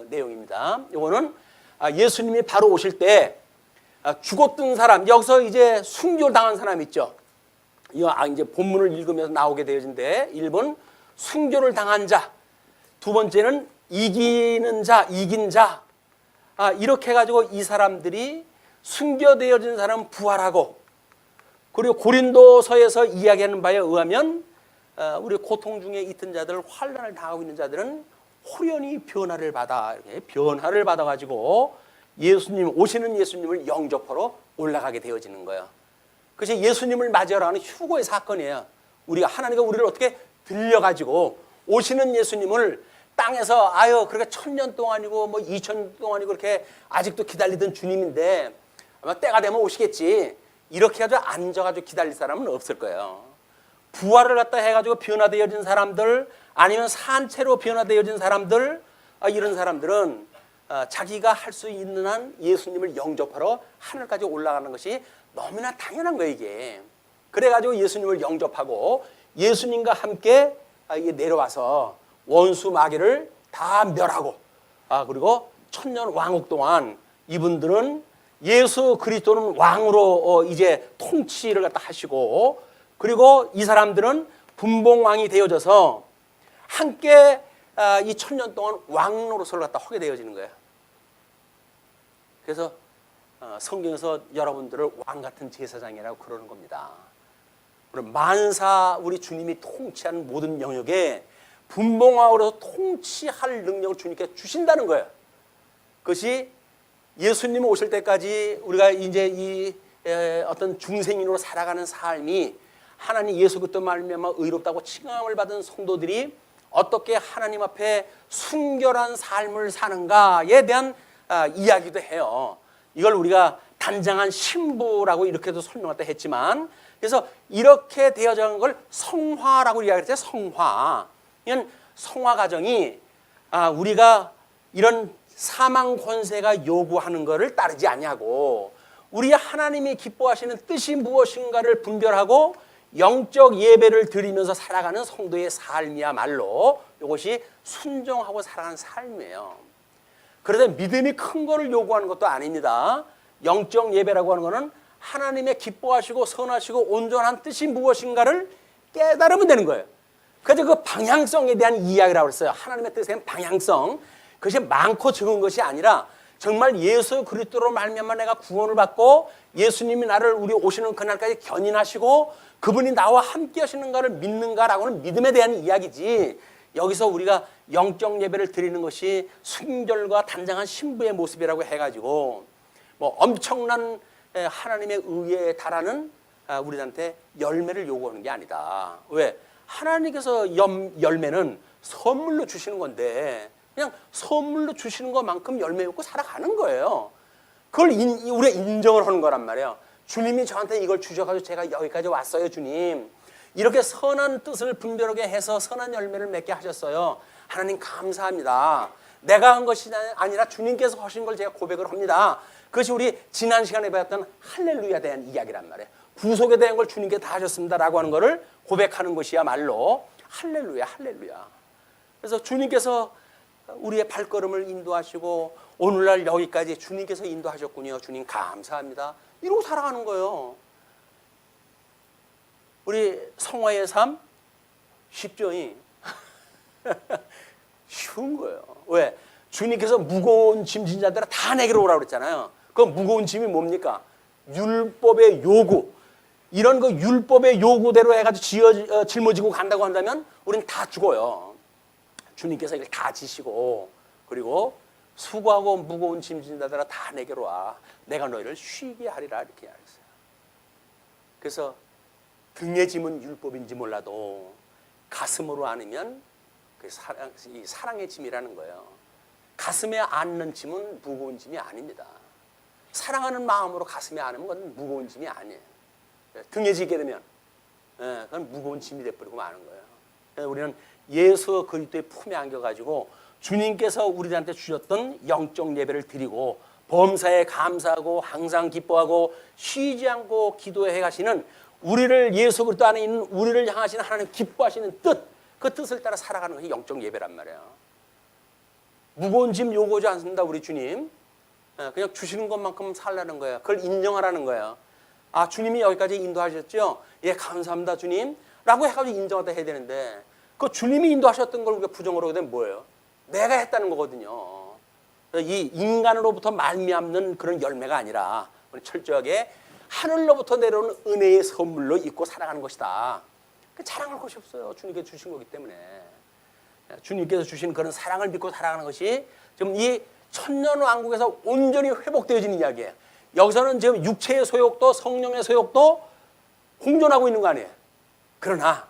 내용입니다. 이거는 예수님이 바로 오실 때 죽었던 사람, 여기서 이제 순교당한 사람 있죠. 이거 이제 본문을 읽으면서 나오게 되어진데 1번 순교를 당한 자, 두 번째는 이기는 자, 이긴 자. 이렇게 해가지고 이 사람들이 순교되어진 사람은 부활하고, 그리고 고린도서에서 이야기하는 바에 의하면 우리 고통 중에 있던 자들, 환난을 당하고 있는 자들은 호련히 변화를 받아, 이렇게 변화를 받아가지고 예수님, 오시는 예수님을 영접하러 올라가게 되어지는 거예요. 그것이 예수님을 맞이하러 하는 휴거의 사건이에요. 우리가 하나님과 우리를 어떻게 들려가지고 오시는 예수님을 땅에서 그렇게 1000년 동안이고 뭐 2000년 동안이고 그렇게 아직도 기다리던 주님인데 아마 때가 되면 오시겠지. 이렇게 해가지고 앉아가지고 기다릴 사람은 없을 거예요. 부활을 갖다 해가지고 변화되어진 사람들, 아니면 산채로 변화되어진 사람들, 이런 사람들은 자기가 할 수 있는 한 예수님을 영접하러 하늘까지 올라가는 것이 너무나 당연한 거예요, 이게. 그래가지고 예수님을 영접하고 예수님과 함께 내려와서 원수 마귀를 다 멸하고, 그리고 1000년 왕국 동안 이분들은 예수 그리스도는 왕으로 이제 통치를 갖다 하시고, 그리고 이 사람들은 분봉왕이 되어져서 함께 이 1000년 동안 왕 노릇을 갖다 하게 되어지는 거예요. 그래서 성경에서 여러분들을 왕 같은 제사장이라고 그러는 겁니다. 만사 우리 주님이 통치하는 모든 영역에 분봉왕으로 통치할 능력을 주님께 주신다는 거예요. 그것이 예수님 오실 때까지 우리가 이제 이 어떤 중생인으로 살아가는 삶이 하나님 예수 그리스도 말미암아 의롭다고 칭함을 받은 성도들이 어떻게 하나님 앞에 순결한 삶을 사는가에 대한 이야기도 해요. 이걸 우리가 단장한 신부라고 이렇게도 설명할 때 했지만, 그래서 이렇게 되어져 간 걸 성화라고 이야기했죠. 성화. 이건 성화 과정이 우리가 이런 사망 권세가 요구하는 것을 따르지 아니하고 우리 하나님이 기뻐하시는 뜻이 무엇인가를 분별하고 영적 예배를 드리면서 살아가는 성도의 삶이야말로 이것이 순종하고 살아가는 삶이에요. 그런데 믿음이 큰 거를 요구하는 것도 아닙니다. 영적 예배라고 하는 것은 하나님의 기뻐하시고 선하시고 온전한 뜻이 무엇인가를 깨달으면 되는 거예요. 그래서 그 방향성에 대한 이야기라고 했어요. 하나님의 뜻에 대한 방향성. 그것이 많고 적은 것이 아니라 정말 예수 그리스도로 말미암아 내가 구원을 받고 예수님이 나를 우리 오시는 그날까지 견인하시고 그분이 나와 함께 하시는가를 믿는가라고는 믿음에 대한 이야기지, 여기서 우리가 영적 예배를 드리는 것이 순결과 단장한 신부의 모습이라고 해가지고 뭐 엄청난 하나님의 의에 달하는 우리한테 열매를 요구하는 게 아니다. 왜? 하나님께서 열매는 선물로 주시는 건데 그냥 선물로 주시는 것만큼 열매 맺고 살아가는 거예요. 그걸 우리가 인정을 하는 거란 말이에요. 주님이 저한테 이걸 주셔가지고 제가 여기까지 왔어요. 주님 이렇게 선한 뜻을 분별하게 해서 선한 열매를 맺게 하셨어요. 하나님 감사합니다. 내가 한 것이 아니라 주님께서 하신 걸 제가 고백을 합니다. 그것이 우리 지난 시간에 배웠던 할렐루야에 대한 이야기란 말이에요. 구속에 대한 걸 주님께 다 하셨습니다라고 하는 것을 고백하는 것이야말로 할렐루야, 할렐루야. 그래서 주님께서 우리의 발걸음을 인도하시고 오늘날 여기까지 주님께서 인도하셨군요. 주님 감사합니다. 이러고 살아가는 거예요. 우리 성화의 삶 쉽죠? 쉬운 거예요. 왜? 주님께서 무거운 짐진 자들아 다 내게로 오라고 그랬잖아요. 그 무거운 짐이 뭡니까? 율법의 요구. 이런 그 율법의 요구대로 해가지고 짊어지고 간다고 한다면 우리는 다 죽어요. 주님께서 이걸 다 지시고 그리고 수고하고 무거운 짐진 자들아 다 내게로 와. 내가 너희를 쉬게 하리라 이렇게 말했어요. 그래서 등의 짐은 율법인지 몰라도 가슴으로 안으면 그 사랑의 짐이라는 거예요. 가슴에 안는 짐은 무거운 짐이 아닙니다. 사랑하는 마음으로 가슴에 안으면 그건 무거운 짐이 아니에요. 등에 지게 되면 그건 무거운 짐이 돼버리고 마는 거예요. 그래서 우리는 예수 그리스도의 품에 안겨가지고 주님께서 우리들한테 주셨던 영적 예배를 드리고 범사에 감사하고 항상 기뻐하고 쉬지 않고 기도해 가시는 우리를 예수 그리스도 안에 있는 우리를 향하시는 하나님 기뻐하시는 뜻, 그 뜻을 따라 살아가는 것이 영적 예배란 말이에요. 무거운 짐 요구하지 않습니다. 우리 주님 그냥 주시는 것만큼 살라는 거예요. 그걸 인정하라는 거예요. 아, 주님이 여기까지 인도하셨죠? 예, 감사합니다 주님 라고 해가지고 인정하다 해야 되는데 그 주님이 인도하셨던 걸 우리가 부정으로 하게 되면 뭐예요? 내가 했다는 거거든요. 이 인간으로부터 말미암는 그런 열매가 아니라 철저하게 하늘로부터 내려오는 은혜의 선물로 입고 살아가는 것이다. 자랑할 것이 없어요. 주님께 주신 거기 때문에. 주님께서 주신 그런 사랑을 믿고 살아가는 것이 지금 이 천년왕국에서 온전히 회복되어지는 이야기예요. 여기서는 지금 육체의 소욕도 성령의 소욕도 공존하고 있는 거 아니에요. 그러나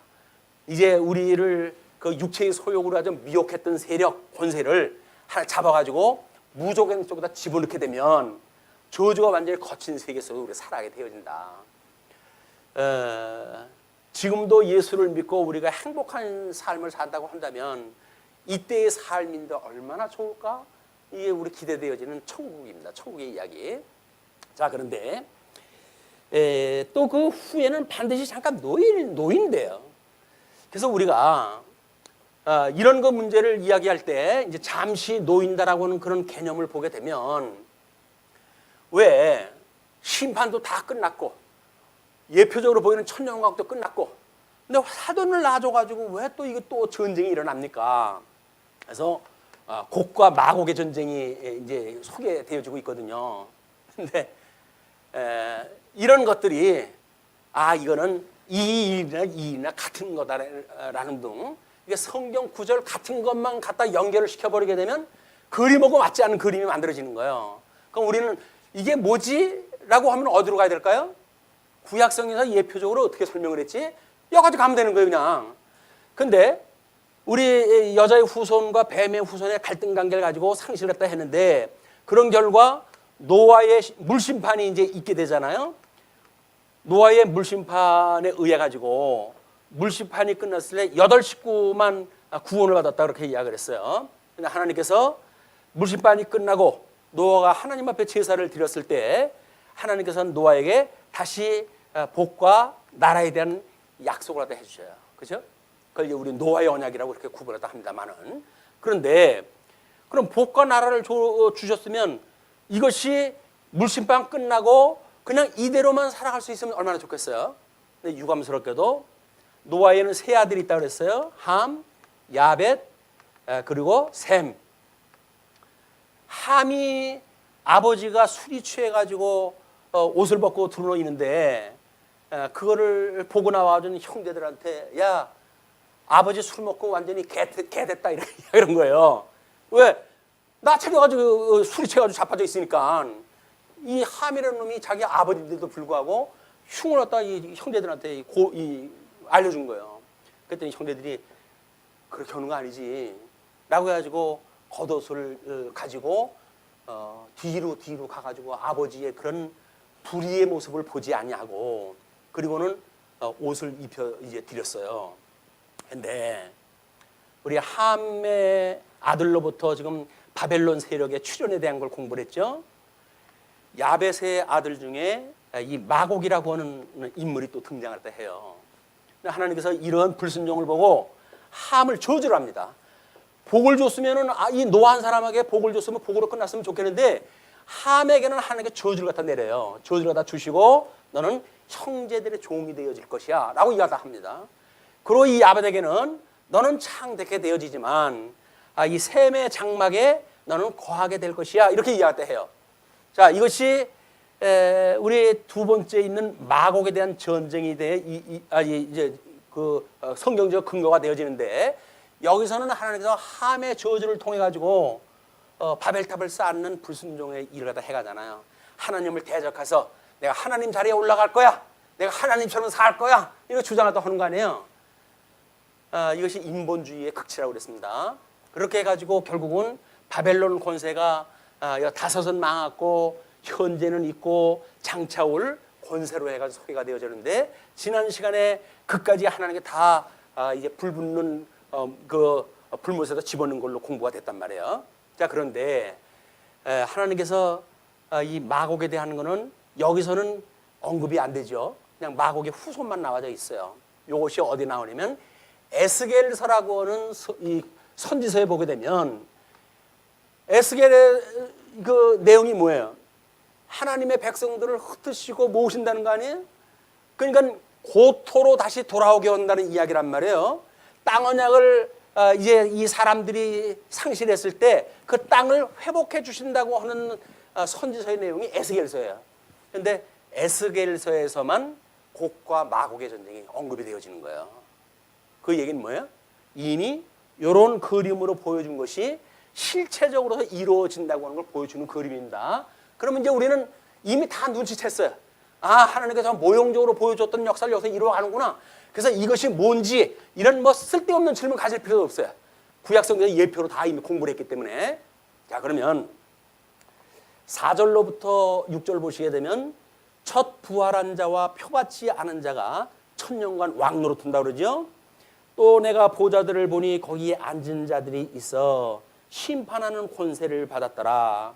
이제 우리를 그 육체의 소욕으로 아주 미혹했던 세력, 권세를 하나 잡아가지고 무조건 쪽에다 집어넣게 되면 저주가 완전히 거친 세계 속에 우리가 살아가게 되어진다. 지금도 예수를 믿고 우리가 행복한 삶을 산다고 한다면 이때의 삶인데 얼마나 좋을까? 이게 우리 기대되어지는 천국입니다. 천국의 이야기. 자, 그런데 또 그 후에는 반드시 잠깐 노인돼요. 그래서 우리가 이런 거 문제를 이야기할 때 이제 잠시 놓인다라고 하는 그런 개념을 보게 되면 왜 심판도 다 끝났고 예표적으로 보이는 천년왕국도 끝났고 근데 사돈을 낳아줘가지고 왜 또 이게 또 전쟁이 일어납니까? 그래서 곡과 마곡의 전쟁이 이제 소개되어지고 있거든요. 근데 이런 것들이 이거는 이 일이나 같은 거다라는 등 이게 성경 구절 같은 것만 갖다 연결을 시켜버리게 되면 그림하고 맞지 않는 그림이 만들어지는 거예요. 그럼 우리는 이게 뭐지? 라고 하면 어디로 가야 될까요? 구약성경에서 예표적으로 어떻게 설명을 했지? 여기까지 가면 되는 거예요, 그냥. 근데 우리 여자의 후손과 뱀의 후손의 갈등 관계를 가지고 상실을 갖다 했는데 그런 결과 노아의 물심판이 이제 있게 되잖아요. 노아의 물심판에 의해 가지고 물심판이 끝났을 때 8식구만 구원을 받았다 그렇게 이야기를 했어요. 근데 하나님께서 물심판이 끝나고 노아가 하나님 앞에 제사를 드렸을 때 하나님께서는 노아에게 다시 복과 나라에 대한 약속을 갖다 해주셔요. 그죠? 그걸 우리 노아의 언약이라고 이렇게 구분하다 합니다만은. 그런데 그럼 복과 나라를 주셨으면 이것이 물심판 끝나고 그냥 이대로만 살아갈 수 있으면 얼마나 좋겠어요. 근데 유감스럽게도 노아에는 세 아들이 있다고 그랬어요. 함, 야벳, 그리고 셈. 함이 아버지가 술이 취해가지고 옷을 벗고 드러있는데 그거를 보고 나와준 형제들한테 야 아버지 술 먹고 완전히 개 됐다 이런 거예요. 왜? 나 챙겨가지고 술이 취해가지고 자빠져 있으니까 이 함이라는 놈이 자기 아버지인데도 불구하고 흉을 갖다 이 형제들한테 알려준 거예요. 그랬더니 형제들이 그렇게 하는 거 아니지 라고 해가지고 겉옷을 가지고 뒤로 가가지고 아버지의 그런 불의의 모습을 보지 아니하고 그리고는 옷을 입혀 이제 드렸어요. 근데 우리 함의 아들로부터 지금 바벨론 세력의 출현에 대한 걸 공부를 했죠. 야벳의 아들 중에 이 마곡이라고 하는 인물이 또 등장할 때 해요. 하나님께서 이런 불순종을 보고 함을 저주를 합니다. 복을 줬으면은 이 노한 사람에게 복을 줬으면 복으로 끝났으면 좋겠는데 함에게는 하나님께 저주를 갖다 내려요. 저주를 갖다 주시고 너는 형제들의 종이 되어질 것이야 라고 이야기를 합니다. 그리고 이 야벳에게는 너는 창대케 되어지지만 이 셈의 장막에 너는 거하게 될 것이야 이렇게 이야기를 해요. 자, 이것이 우리 두 번째 있는 마곡에 대한 전쟁이 이제 그 성경적 근거가 되어지는데 여기서는 하나님께서 함의 저주를 통해 가지고 바벨탑을 쌓는 불순종의 일을 갖다 해가잖아요. 하나님을 대적해서 내가 하나님 자리에 올라갈 거야. 내가 하나님처럼 살 거야. 이거 주장하다 하는 거 아니에요. 이것이 인본주의의 극치라고 그랬습니다. 그렇게 해가지고 결국은 바벨론 권세가 다섯은 망했고 현재는 있고 장차 올 권세로 해가지고 소개가 되어졌는데 지난 시간에 그까지 하나님께 다 이제 불 붙는 그 불못에다 집어넣는 걸로 공부가 됐단 말이에요. 자, 그런데 하나님께서 이 마곡에 대한 거는 여기서는 언급이 안 되죠. 그냥 마곡의 후손만 나와져 있어요. 이것이 어디 나오냐면 에스겔서라고 하는 이 선지서에 보게 되면 에스겔의 그 내용이 뭐예요? 하나님의 백성들을 흩으시고 모으신다는 거 아니에요? 그러니까 고토로 다시 돌아오게 한다는 이야기란 말이에요. 땅 언약을 이제 이 사람들이 상실했을 때 그 땅을 회복해 주신다고 하는 선지서의 내용이 에스겔서예요. 그런데 에스겔서에서만 곡과 마곡의 전쟁이 언급이 되어지는 거예요. 그 얘기는 뭐예요? 이미 이런 그림으로 보여준 것이 실체적으로 이루어진다고 하는 걸 보여주는 그림입니다. 그러면 이제 우리는 이미 다 눈치챘어요. 하나님께서 모형적으로 보여줬던 역사를 여기서 이루어가는구나. 그래서 이것이 뭔지 이런 쓸데없는 질문 가질 필요도 없어요. 구약성경의 예표로 다 이미 공부를 했기 때문에. 자, 그러면 4절로부터 6절 보시게 되면 첫 부활한 자와 표받지 않은 자가 천년간 왕노릇한다 그러죠. 또 내가 보좌들을 보니 거기에 앉은 자들이 있어 심판하는 권세를 받았더라.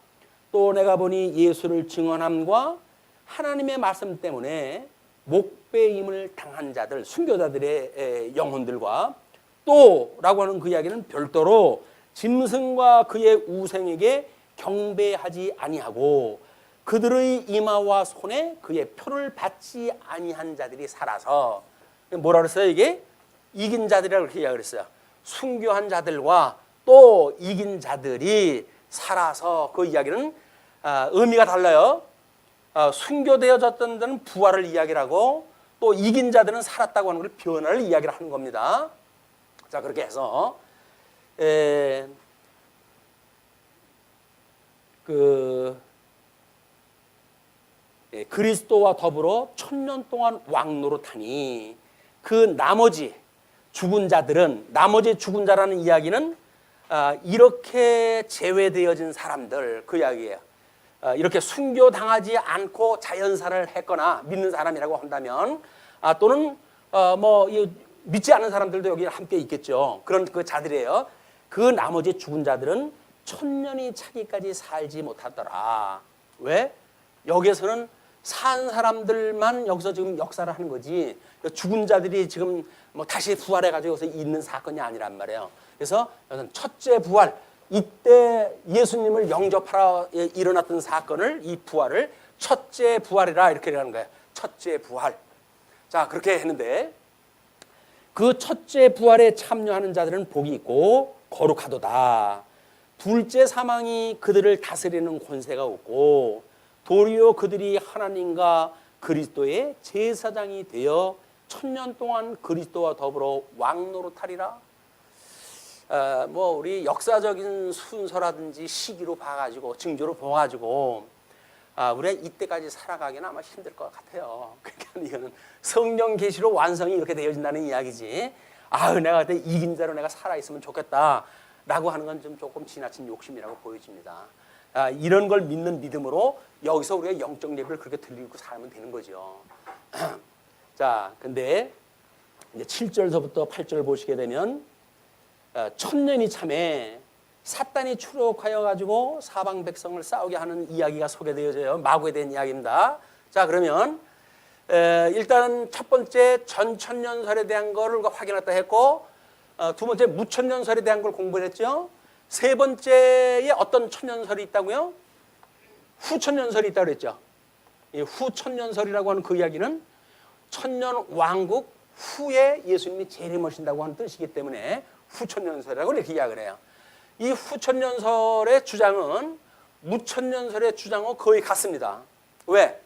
또 내가 보니 예수를 증언함과 하나님의 말씀 때문에 목배임을 당한 자들, 순교자들의 영혼들과 또 라고 하는 그 이야기는 별도로 짐승과 그의 우생에게 경배하지 아니하고 그들의 이마와 손에 그의 표를 받지 아니한 자들이 살아서 뭐라 그랬어요? 이게 이긴 자들이라고 그렇게 이야기를 했어요. 순교한 자들과 또 이긴 자들이 살아서 그 이야기는 의미가 달라요. 순교되어졌던 자는 부활을 이야기를 하고 또 이긴 자들은 살았다고 하는 걸 변화를 이야기를 하는 겁니다. 자, 그렇게 해서 그리스도와 더불어 1000년 동안 왕노릇하니 그 나머지 죽은 자들은, 나머지 죽은 자라는 이야기는 이렇게 제외되어진 사람들 그 이야기예요. 이렇게 순교당하지 않고 자연사를 했거나 믿는 사람이라고 한다면 또는 믿지 않는 사람들도 여기 함께 있겠죠. 그런 그 자들이에요. 그 나머지 죽은 자들은 1000년이 차기까지 살지 못하더라. 왜? 여기에서는 산 사람들만 여기서 지금 역사를 하는 거지 죽은 자들이 지금 다시 부활해가지고 여기서 있는 사건이 아니란 말이에요. 그래서 첫째 부활, 이때 예수님을 영접하러 일어났던 사건을, 이 부활을 첫째 부활이라 이렇게 하는 거예요. 첫째 부활. 자, 그렇게 했는데 그 첫째 부활에 참여하는 자들은 복이 있고 거룩하도다. 둘째 사망이 그들을 다스리는 권세가 없고 도리어 그들이 하나님과 그리스도의 제사장이 되어 1000년 동안 그리스도와 더불어 왕노릇하리라. 우리 역사적인 순서라든지 시기로 봐가지고 징조로 봐가지고 우리가 이때까지 살아가기는 아마 힘들 것 같아요. 그러니까 이거는 성령 계시로 완성이 이렇게 되어진다는 이야기지. 내가 그때 이긴 자로 내가 살아있으면 좋겠다라고 하는 건 좀 조금 지나친 욕심이라고 보여집니다. 이런 걸 믿는 믿음으로 여기서 우리가 영적 예배를 그렇게 들리고 살면 되는 거죠. 자, 근데 이제 7절서부터 8절 보시게 되면 1000년이 참에 사단이 추록하여 가지고 사방 백성을 싸우게 하는 이야기가 소개되어져요. 마구에 대한 이야기입니다. 자, 그러면 일단 첫 번째 전천년설에 대한 거를 확인했다 했고, 두 번째 무천년설에 대한 걸 공부했죠. 세 번째에 어떤 천년설이 있다고요? 후천년설이 있다고 그랬죠. 이 후천년설이라고 하는 그 이야기는 천년 왕국 후에 예수님이 재림하신다고 하는 뜻이기 때문에 후천년설이라고 이렇게 이야기를 해요. 이 후천년설의 주장은 무천년설의 주장과 거의 같습니다. 왜?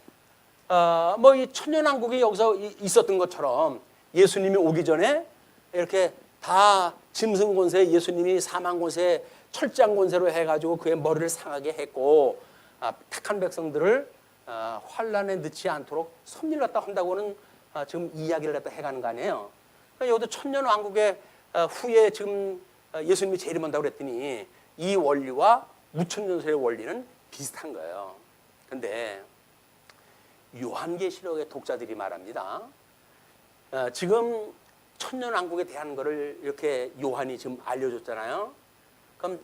이 천년왕국이 여기서 있었던 것처럼 예수님이 오기 전에 이렇게 다 짐승 권세, 예수님이 사망 권세, 철장 권세로 해가지고 그의 머리를 상하게 했고 택한 백성들을 환란에 넣지 않도록 섭리를 갖다 한다고는 지금 이야기를 갖다 해가는 거 아니에요. 그러니까 여기도 천년왕국의 후에 지금 예수님이 재림한다고 그랬더니 이 원리와 무천년설의 원리는 비슷한 거예요. 그런데 요한계시록의 독자들이 말합니다. 지금 천년왕국에 대한 거를 이렇게 요한이 지금 알려줬잖아요. 그럼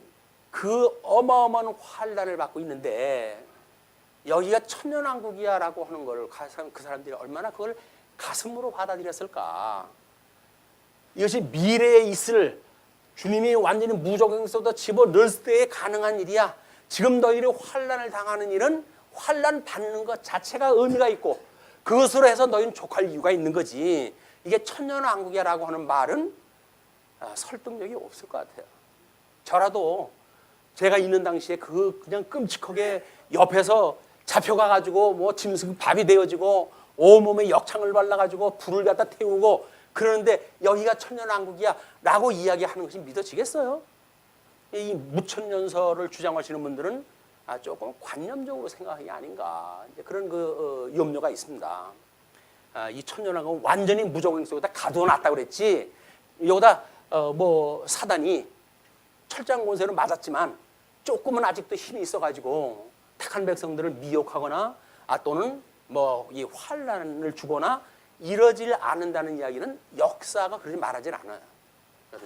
그 어마어마한 환란을 받고 있는데 여기가 천년왕국이야 라고 하는 걸 그 사람들이 얼마나 그걸 가슴으로 받아들였을까. 이것이 미래에 있을 주님이 완전히 무적행소도 집어넣을 때에 가능한 일이야. 지금 너희들이 환란을 당하는 일은 환란 받는 것 자체가 의미가 있고 그것으로 해서 너희는 족할 이유가 있는 거지. 이게 천년왕국이라고 하는 말은 설득력이 없을 것 같아요. 저라도 제가 있는 당시에 그냥 끔찍하게 옆에서 잡혀가가지고 짐승 밥이 되어지고 온몸에 역창을 발라가지고 불을 갖다 태우고 그러는데 여기가 천년왕국이야 라고 이야기하는 것이 믿어지겠어요? 이 무천년설을 주장하시는 분들은 조금 관념적으로 생각하는 게 아닌가 이제 그런 염려가 있습니다. 이 천년왕국은 완전히 무적행소에다 가둬놨다고 그랬지 여기다 사단이 철장 권세로 맞았지만 조금은 아직도 힘이 있어가지고 택한 백성들을 미혹하거나 또는 이 환란을 주거나 이러질 않는다는 이야기는 역사가 그러지 말하질 않아요.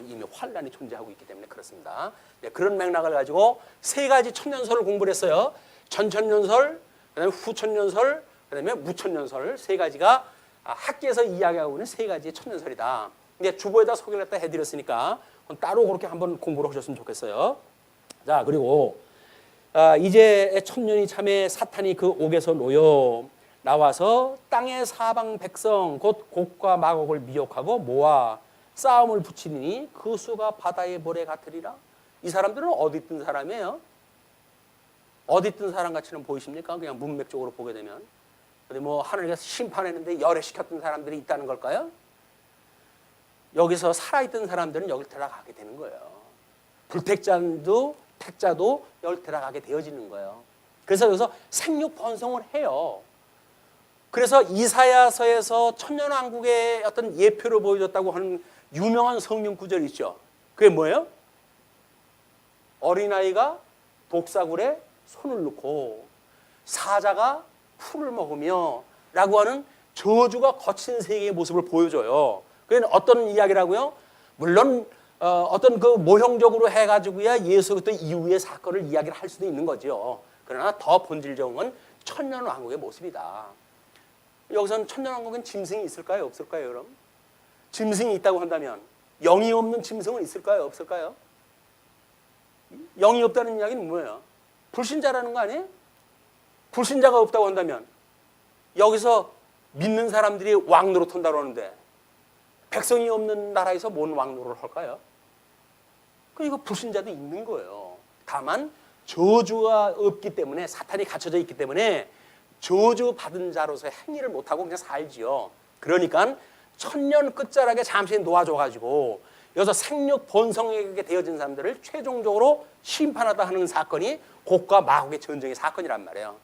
이미 환란이 존재하고 있기 때문에 그렇습니다. 그런 맥락을 가지고 세 가지 천년설을 공부를 했어요. 전천년설, 그다음에 후천년설, 그다음에 무천년설 세 가지가 학계에서 이야기하고 있는 세 가지의 천년설이다. 근데 주보에다 소개를 했다 해드렸으니까 따로 그렇게 한번 공부를 하셨으면 좋겠어요. 자, 그리고 이제 천년이 참에 사탄이 그 옥에서 놓여 나와서 땅의 사방 백성 곧 곡과 마곡을 미혹하고 모아 싸움을 붙이니 그 수가 바다의 모래 같으리라. 이 사람들은 어디 있던 사람이에요? 어디 있던 사람 같이는 보이십니까? 그냥 문맥적으로 보게 되면. 근데 뭐 하나님께서 심판했는데 열애시켰던 사람들이 있다는 걸까요? 여기서 살아있던 사람들은 여기 들어가게 되는 거예요. 불택자도 택자도 여기 들어가게 되어지는 거예요. 그래서 여기서 생육 번성을 해요. 그래서 이사야서에서 천년왕국의 어떤 예표를 보여줬다고 하는 유명한 성경 구절이 있죠. 그게 뭐예요? 어린아이가 독사굴에 손을 넣고 사자가 풀을 먹으며 라고 하는 저주가 거친 세계의 모습을 보여줘요. 그게 어떤 이야기라고요? 물론 어떤 그 모형적으로 해가지고야 예수 그리스도 이후의 사건을 이야기를 할 수도 있는 거죠. 그러나 더 본질적인 천년왕국의 모습이다. 여기서는 천년왕국엔 짐승이 있을까요? 없을까요? 그럼? 짐승이 있다고 한다면 영이 없는 짐승은 있을까요? 없을까요? 영이 없다는 이야기는 뭐예요? 불신자라는 거 아니에요? 불신자가 없다고 한다면 여기서 믿는 사람들이 왕노릇 한다고 하는데 백성이 없는 나라에서 뭔 왕노릇을 할까요? 이거 불신자도 있는 거예요. 다만 저주가 없기 때문에 사탄이 갖춰져 있기 때문에 저주 받은 자로서 행위를 못하고 그냥 살지요. 그러니까 천년 끝자락에 잠시 놓아줘가지고 여기서 생육 번성하게 되어진 사람들을 최종적으로 심판하다 하는 사건이 곡과 마곡의 전쟁의 사건이란 말이에요.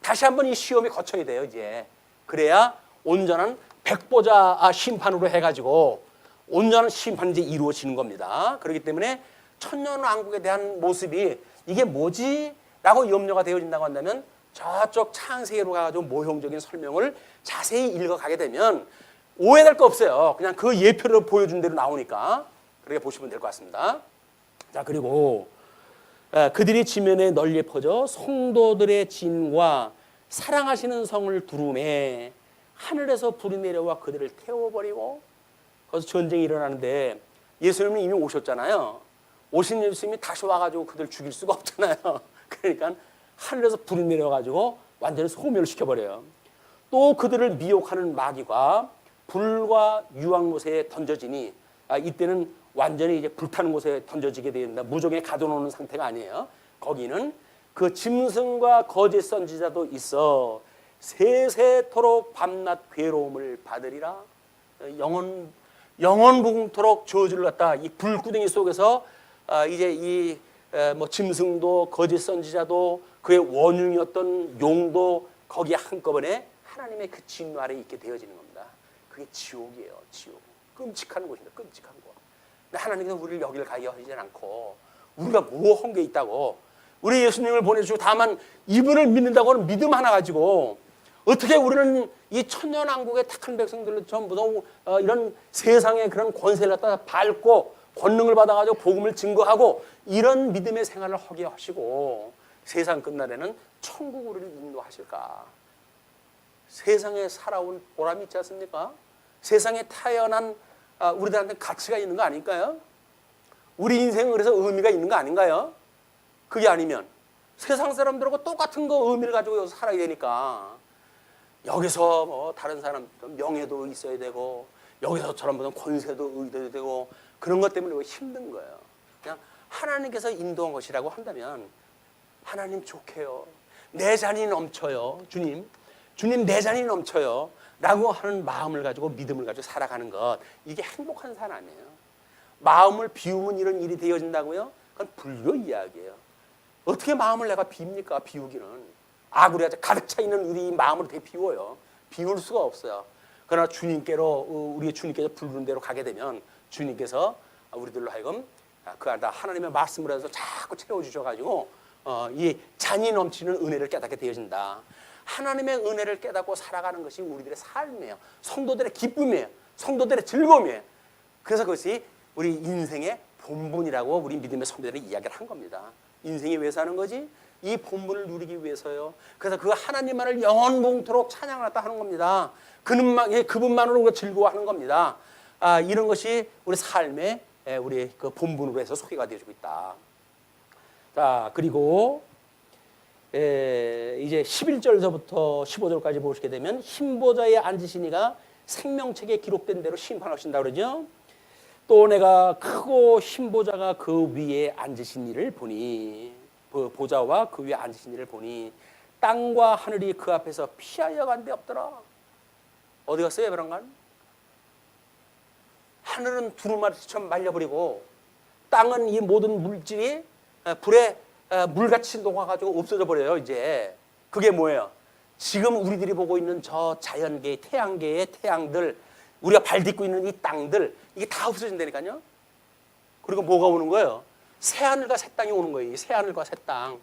다시 한번 이 시험이 거쳐야 돼요, 이제. 그래야 온전한 백보자 심판으로 해가지고 온전한 심판이 이제 이루어지는 겁니다. 그렇기 때문에 천년왕국에 대한 모습이 이게 뭐지? 라고 염려가 되어진다고 한다면 저쪽 창세기로 가가지고 모형적인 설명을 자세히 읽어가게 되면 오해될 거 없어요. 그냥 그 예표를 보여준 대로 나오니까 그렇게 보시면 될 것 같습니다. 자, 그리고 그들이 지면에 널리 퍼져 성도들의 진과 사랑하시는 성을 두루매 하늘에서 불이 내려와 그들을 태워버리고 거기서 전쟁이 일어나는데 예수님이 이미 오셨잖아요. 오신 예수님이 다시 와가지고 그들 죽일 수가 없잖아요. 그러니까 하늘에서 불이 내려가지고 완전히 소멸시켜버려요. 또 그들을 미혹하는 마귀가 불과 유황못에 던져지니 이때는 완전히 이제 불타는 곳에 던져지게 됩니다. 무정에 가둬놓는 상태가 아니에요. 거기는 그 짐승과 거짓 선지자도 있어 세세토록 밤낮 괴로움을 받으리라. 영원무궁토록 저주를 갖다 이 불구덩이 속에서 이제 이 뭐 짐승도 거짓 선지자도 그의 원흉이었던 용도 거기에 한꺼번에 하나님의 그 진노 아래 있게 되어지는 겁니다. 그게 지옥이에요. 지옥. 끔찍한 곳입니다. 끔찍한 곳. 근데 하나님께서 우리를 여기를 가게 하지 않고 우리가 뭐 한 게 있다고 우리 예수님을 보내주시고 다만 이분을 믿는다고 하는 믿음 하나 가지고 어떻게 우리는 이 천년왕국의 택한 백성들로 전부 다 이런 세상의 그런 권세를 갖다 밟고 권능을 받아가지고 복음을 증거하고 이런 믿음의 생활을 하게 하시고 세상 끝날에는 천국 우리를 인도하실까? 세상에 살아온 보람이 있지 않습니까? 세상에 태어난 우리들한테 가치가 있는 거 아닐까요? 우리 인생은 그래서 의미가 있는 거 아닌가요? 그게 아니면 세상 사람들하고 똑같은 거 의미를 가지고 여기서 살아야 되니까 여기서 뭐 다른 사람 명예도 있어야 되고 여기서처럼 무슨 권세도 의도해야 되고 그런 것 때문에 힘든 거예요. 그냥 하나님께서 인도한 것이라고 한다면 하나님 좋게요. 내 잔이 넘쳐요. 주님 내 잔이 넘쳐요. 라고 하는 마음을 가지고 믿음을 가지고 살아가는 것 이게 행복한 사람이에요. 마음을 비우면 이런 일이 되어진다고요? 그건 불교 이야기예요. 어떻게 마음을 내가 비웁니까? 비우기는. 아구리 가득 차 있는 우리 마음을 어떻게 비워요? 비울 수가 없어요. 그러나 주님께로 우리 주님께서 부르는 대로 가게 되면 주님께서 우리들로 하여금 그 안다 하나님의 말씀을 해서 자꾸 채워주셔가지고 이 잔이 넘치는 은혜를 깨닫게 되어진다. 하나님의 은혜를 깨닫고 살아가는 것이 우리들의 삶이에요. 성도들의 기쁨이에요. 성도들의 즐거움이에요. 그래서 그것이 우리 인생의 본분이라고 우리 믿음의 선배들이 이야기를 한 겁니다. 인생이 왜 사는 거지? 이 본분을 누리기 위해서요. 그래서 그 하나님만을 영원무궁토록 찬양하다 하는 겁니다. 그분만으로 우리가 즐거워하는 겁니다. 이런 것이 우리 삶의 우리 그 본분으로 해서 소개가 되어지고 있다. 자, 그리고 이제 11절서부터 15절까지 보시게 되면 흰보좌에 앉으시니가 생명책에 기록된 대로 심판하신다 그러죠. 또 내가 크고 흰보좌가 그 위에 앉으신 이를 보니 보좌와 그 위에 앉으신 이를 보니 땅과 하늘이 그 앞에서 피하여 간 데 없더라. 어디 갔어요, 에베란간? 하늘은 두루마리처럼 말려버리고 땅은 이 모든 물질이 불에 물같이 녹아가지고 없어져 버려요. 이제 그게 뭐예요? 지금 우리들이 보고 있는 저 자연계의 태양계의 태양들, 우리가 발 딛고 있는 이 땅들, 이게 다 없어진다니까요. 그리고 뭐가 오는 거예요? 새하늘과 새 땅이 오는 거예요. 이 새하늘과 새 땅.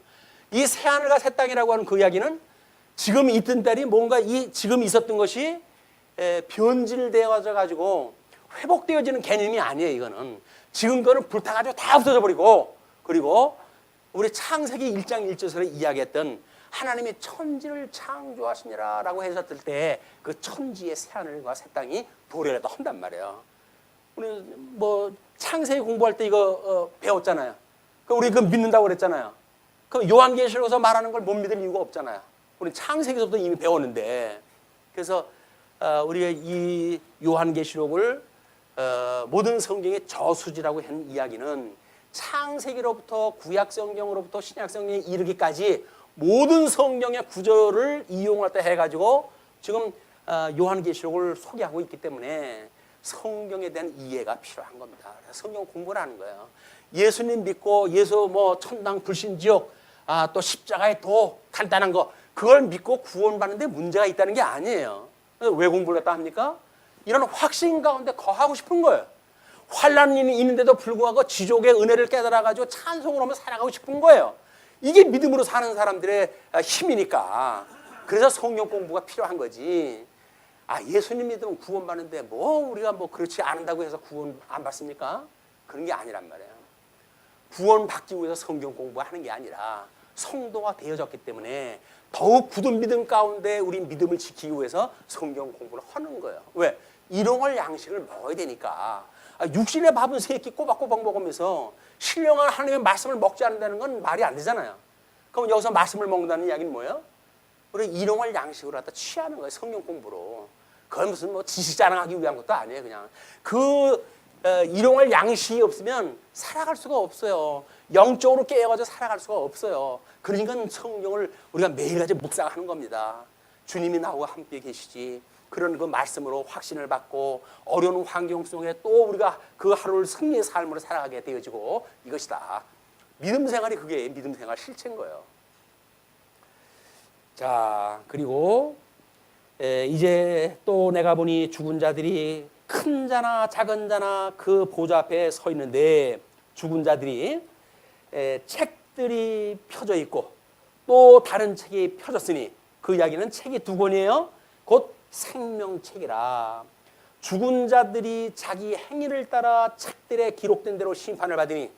이 새하늘과 새 땅이라고 하는 그 이야기는 지금 있던 때이 뭔가 이 지금 있었던 것이 변질되어져 가지고 회복되어지는 개념이 아니에요. 이거는 지금 거는 불타가지고 다 없어져 버리고, 그리고 우리 창세기 1장 1절에 이야기했던 하나님이 천지를 창조하시니라 라고 하셨을 때 그 천지의 새하늘과 새 땅이 도래를 한단 말이에요. 우리 뭐 창세기 공부할 때 이거 배웠잖아요. 우리 그거 믿는다고 그랬잖아요. 그럼 요한계시록에서 말하는 걸 못 믿을 이유가 없잖아요. 우리 창세기에서부터 이미 배웠는데, 그래서 우리가 이 요한계시록을 모든 성경의 저수지라고 한 이야기는 창세기로부터 구약성경으로부터 신약성경에 이르기까지 모든 성경의 구절을 이용할 때 해가지고 지금 요한계시록을 소개하고 있기 때문에 성경에 대한 이해가 필요한 겁니다. 성경 공부를 하는 거예요. 예수님 믿고 예수 뭐 천당 불신지옥 또 십자가의 도 간단한 거 그걸 믿고 구원받는데 문제가 있다는 게 아니에요. 왜 공부를 갖다 합니까? 이런 확신 가운데 거하고 싶은 거예요. 환난이 있는데도 불구하고 지족의 은혜를 깨달아가지고 찬송을 하며 살아가고 싶은 거예요. 이게 믿음으로 사는 사람들의 힘이니까. 그래서 성경 공부가 필요한 거지. 예수님 믿으면 구원받는데 뭐 우리가 뭐 그렇지 않다고 해서 구원 안 받습니까? 그런 게 아니란 말이에요. 구원받기 위해서 성경 공부하는 게 아니라 성도가 되어졌기 때문에 더욱 굳은 믿음 가운데 우리 믿음을 지키기 위해서 성경 공부를 하는 거예요. 왜? 일용할 양식을 먹어야 되니까. 육신의 밥은 세 끼 꼬박꼬박 먹으면서 신령한 하나님의 말씀을 먹지 않는다는 건 말이 안 되잖아요. 그럼 여기서 말씀을 먹는다는 이야기는 뭐예요? 우리 일용할 양식으로 갖다 취하는 거예요. 성경 공부로. 그건 무슨 뭐 지식 자랑하기 위한 것도 아니에요. 그냥 일용할 양식이 없으면 살아갈 수가 없어요. 영적으로 깨어가지고 살아갈 수가 없어요. 그러니까 성경을 우리가 매일같이 묵상하는 겁니다. 주님이 나와 함께 계시지. 그런 그 말씀으로 확신을 받고 어려운 환경 속에 또 우리가 그 하루를 승리의 삶으로 살아가게 되어지고 이것이다. 믿음 생활이 그게 믿음 생활 실체인 거예요. 자, 그리고 이제 또 내가 보니 죽은 자들이 큰 자나 작은 자나 그 보좌 앞에 서 있는데 죽은 자들이 책들이 펴져 있고 또 다른 책이 펴졌으니 그 이야기는 책이 두 권이에요. 곧 생명책이라. 죽은 자들이 자기 행위를 따라 책들에 기록된 대로 심판을 받으니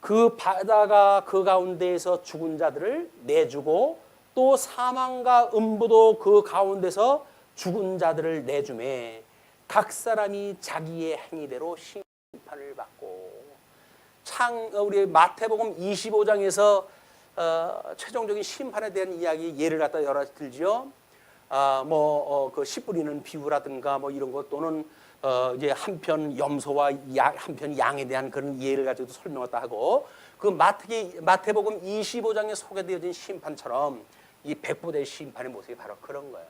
그 바다가 그 가운데에서 죽은 자들을 내주고 또 사망과 음부도 그 가운데서 죽은 자들을 내주매 각 사람이 자기의 행위대로 심판을 받고. 우리 마태복음 25장에서 최종적인 심판에 대한 이야기 예를 갖다 열어 들죠. 그 씨 뿌리는 비유라든가 뭐 이런 것 또는 이제 한편 염소와 한편 양에 대한 그런 예를 가지고 설명했다 하고 그 마태복음 25장에 소개되어진 심판처럼 이 백보대의 심판의 모습이 바로 그런 거예요.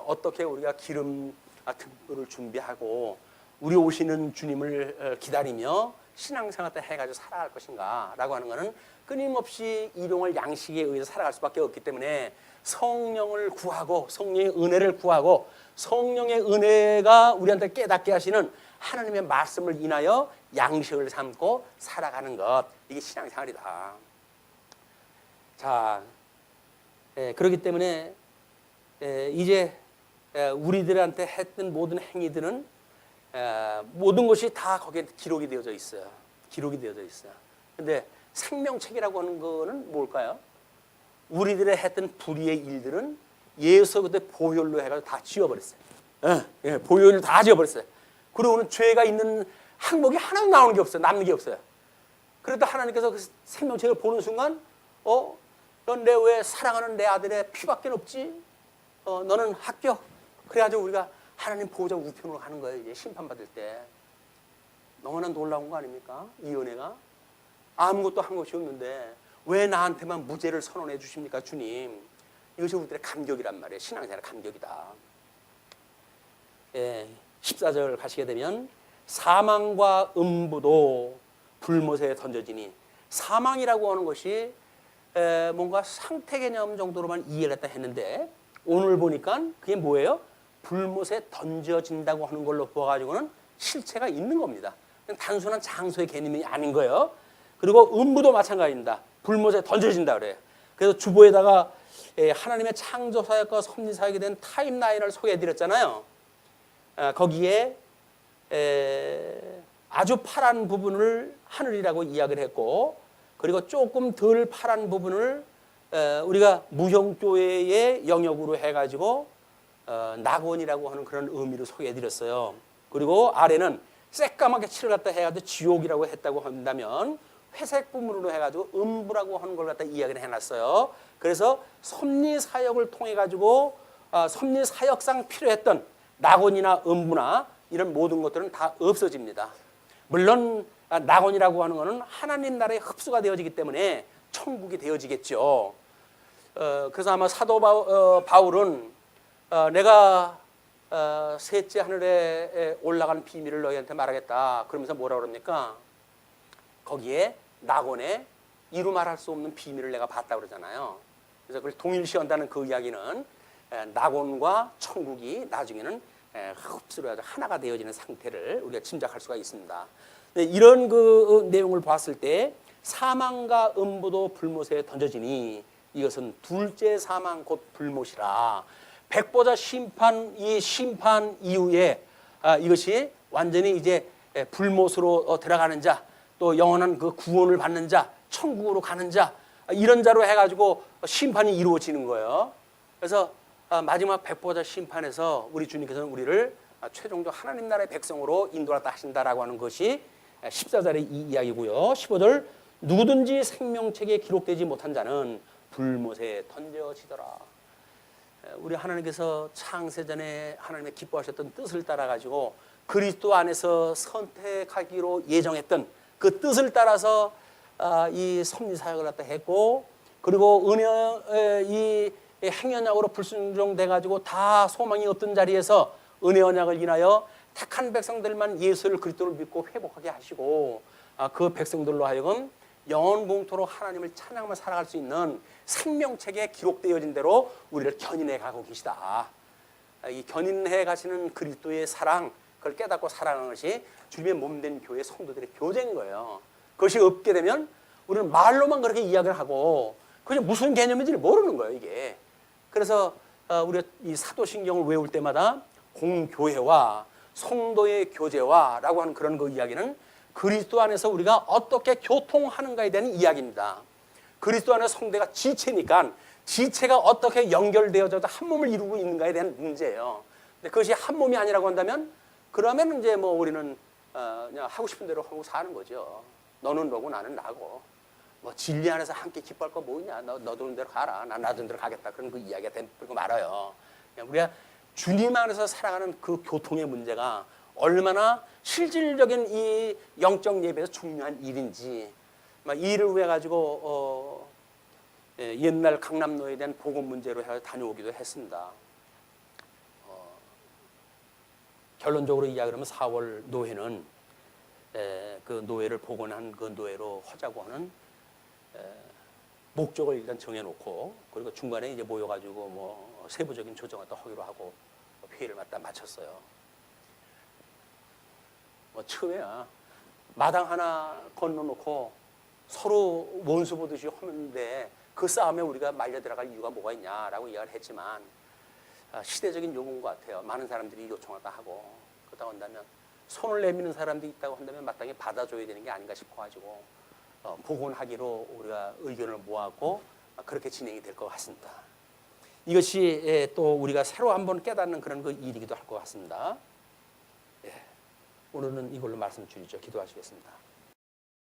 어떻게 우리가 기름 등불을 준비하고 우리 오시는 주님을 기다리며 신앙생활 때 해가지고 살아갈 것인가라고 하는 것은 끊임없이 일용할 양식에 의해서 살아갈 수밖에 없기 때문에 성령을 구하고 성령의 은혜를 구하고 성령의 은혜가 우리한테 깨닫게 하시는 하나님의 말씀을 인하여 양식을 삼고 살아가는 것, 이게 신앙생활이다. 자, 그렇기 때문에 이제 우리들한테 했던 모든 행위들은 모든 것이 다 거기에 기록이 되어져 있어요. 기록이 되어져 있어요. 근데 생명책이라고 하는 거는 뭘까요? 우리들의 했던 불의의 일들은 예수 그때 보혈로 해가지고 다 지워버렸어요. 보혈로 다 지워버렸어요. 그리고는 죄가 있는 항목이 하나도 나오는 게 없어요. 남는 게 없어요. 그래도 하나님께서 그 생명책을 보는 순간, 넌 내 왜 사랑하는 내 아들의 피밖에 없지? 너는 합격. 그래가지고 우리가 하나님 보호자 우편으로 가는 거예요. 이제 심판받을 때. 너무나 놀라운 거 아닙니까? 이 은혜가. 아무것도 한 것이 없는데 왜 나한테만 무죄를 선언해 주십니까, 주님? 이것이 우리들의 감격이란 말이에요. 신앙생활의 감격이다. 예, 14절 가시게 되면 사망과 음부도 불못에 던져지니, 사망이라고 하는 것이 뭔가 상태 개념 정도로만 이해를 했다 했는데 오늘 보니까 그게 뭐예요? 불못에 던져진다고 하는 걸로 보아가지고는 실체가 있는 겁니다. 그냥 단순한 장소의 개념이 아닌 거예요. 그리고 음부도 마찬가지입니다. 불못에 던져진다 그래요. 그래서 주보에다가 하나님의 창조 사역과 섭리 사역에 대한 타임라인을 소개해드렸잖아요. 거기에 아주 파란 부분을 하늘이라고 이야기를 했고, 그리고 조금 덜 파란 부분을 우리가 무형교회의 영역으로 해가지고 낙원이라고 하는 그런 의미로 소개해드렸어요. 그리고 아래는 새까맣게 칠을 갖다 해가지고 지옥이라고 했다고 한다면 회색 부분으로 해가지고 음부라고 하는 걸 갖다 이야기를 해놨어요. 그래서 섭리 사역을 통해 가지고 섭리 사역상 필요했던 낙원이나 음부나 이런 모든 것들은 다 없어집니다. 물론 낙원이라고 하는 것은 하나님 나라에 흡수가 되어지기 때문에 천국이 되어지겠죠. 그래서 아마 사도 바울은 내가 셋째 하늘에 올라가는 비밀을 너희한테 말하겠다 그러면서 뭐라고 그럽니까? 거기에 낙원에 이루 말할 수 없는 비밀을 내가 봤다 그러잖아요. 그래서 그걸 동일시한다는 그 이야기는 낙원과 천국이 나중에는 흡수로 해서 하나가 되어지는 상태를 우리가 짐작할 수가 있습니다. 이런 그 내용을 봤을 때 사망과 음부도 불못에 던져지니 이것은 둘째 사망 곧 불못이라. 백보자 심판, 이 심판 이후에 이것이 완전히 이제 불못으로 들어가는 자, 또 영원한 그 구원을 받는 자, 천국으로 가는 자, 이런 자로 해가지고 심판이 이루어지는 거예요. 그래서 마지막 백보자 심판에서 우리 주님께서는 우리를 최종적 하나님 나라의 백성으로 인도하다 하신다라고 하는 것이 14절의 이 이야기고요. 15절 누구든지 생명책에 기록되지 못한 자는 불못에 던져지더라. 우리 하나님께서 창세전에 하나님의 기뻐하셨던 뜻을 따라가지고 그리스도 안에서 선택하기로 예정했던 그 뜻을 따라서 이 섭리사역을 갖다 했고, 그리고 이 행연약으로 불순종돼가지고 다 소망이 없던 자리에서 은혜 언약을 인하여 택한 백성들만 예수를 그리스도를 믿고 회복하게 하시고, 그 백성들로 하여금 영원 공토로 하나님을 찬양하며 살아갈 수 있는 생명책에 기록되어진 대로 우리를 견인해 가고 계시다. 이 견인해 가시는 그리스도의 사랑, 그걸 깨닫고 살아가는 것이 주님의 몸된 교회 성도들의 교제인 거예요. 그것이 없게 되면 우리는 말로만 그렇게 이야기를 하고 그게 무슨 개념인지 모르는 거예요, 이게. 그래서 우리가 이 사도신경을 외울 때마다 공교회와 성도의 교제와라고 하는 그런 그 이야기는 그리스도 안에서 우리가 어떻게 교통하는가에 대한 이야기입니다. 그리스도 안에 성도가 지체니까 지체가 어떻게 연결되어져서 한 몸을 이루고 있는가에 대한 문제예요. 근데 그것이 한 몸이 아니라고 한다면 그러면 이제 뭐 우리는 그냥 하고 싶은 대로 하고 사는 거죠. 너는 너고 나는 나고. 뭐 진리 안에서 함께 기뻐할 거 뭐냐? 너 도는 대로 가라. 난 나도는 대로 가겠다. 그런 그 이야기가 되고 말아요. 우리가 주님 안에서 살아가는 그 교통의 문제가 얼마나 실질적인 이 영적 예배에서 중요한 일인지, 이 일을 위해 가지고 옛날 강남노에 대한 복음 문제로 해서 다녀오기도 했습니다. 결론적으로 이야기하면 4월 노회는 그 노회를 복원한 그 노회로 하자고 하는 목적을 일단 정해놓고, 그리고 중간에 이제 모여가지고 뭐 세부적인 조정을 또 하기로 하고 회의를 갖다 마쳤어요. 뭐 처음에야 마당 하나 건너놓고 서로 원수 보듯이 하는데 그 싸움에 우리가 말려 들어갈 이유가 뭐가 있냐라고 이야기를 했지만, 시대적인 요구인 것 같아요. 많은 사람들이 요청하다 하고, 그러다 한다면 손을 내미는 사람들이 있다고 한다면 마땅히 받아줘야 되는 게 아닌가 싶어가지고 복원하기로 우리가 의견을 모았고 그렇게 진행이 될 것 같습니다. 이것이 또 우리가 새로 한번 깨닫는 그런 그 일이기도 할 것 같습니다. 오늘은 이걸로 말씀 줄이죠. 기도하시겠습니다.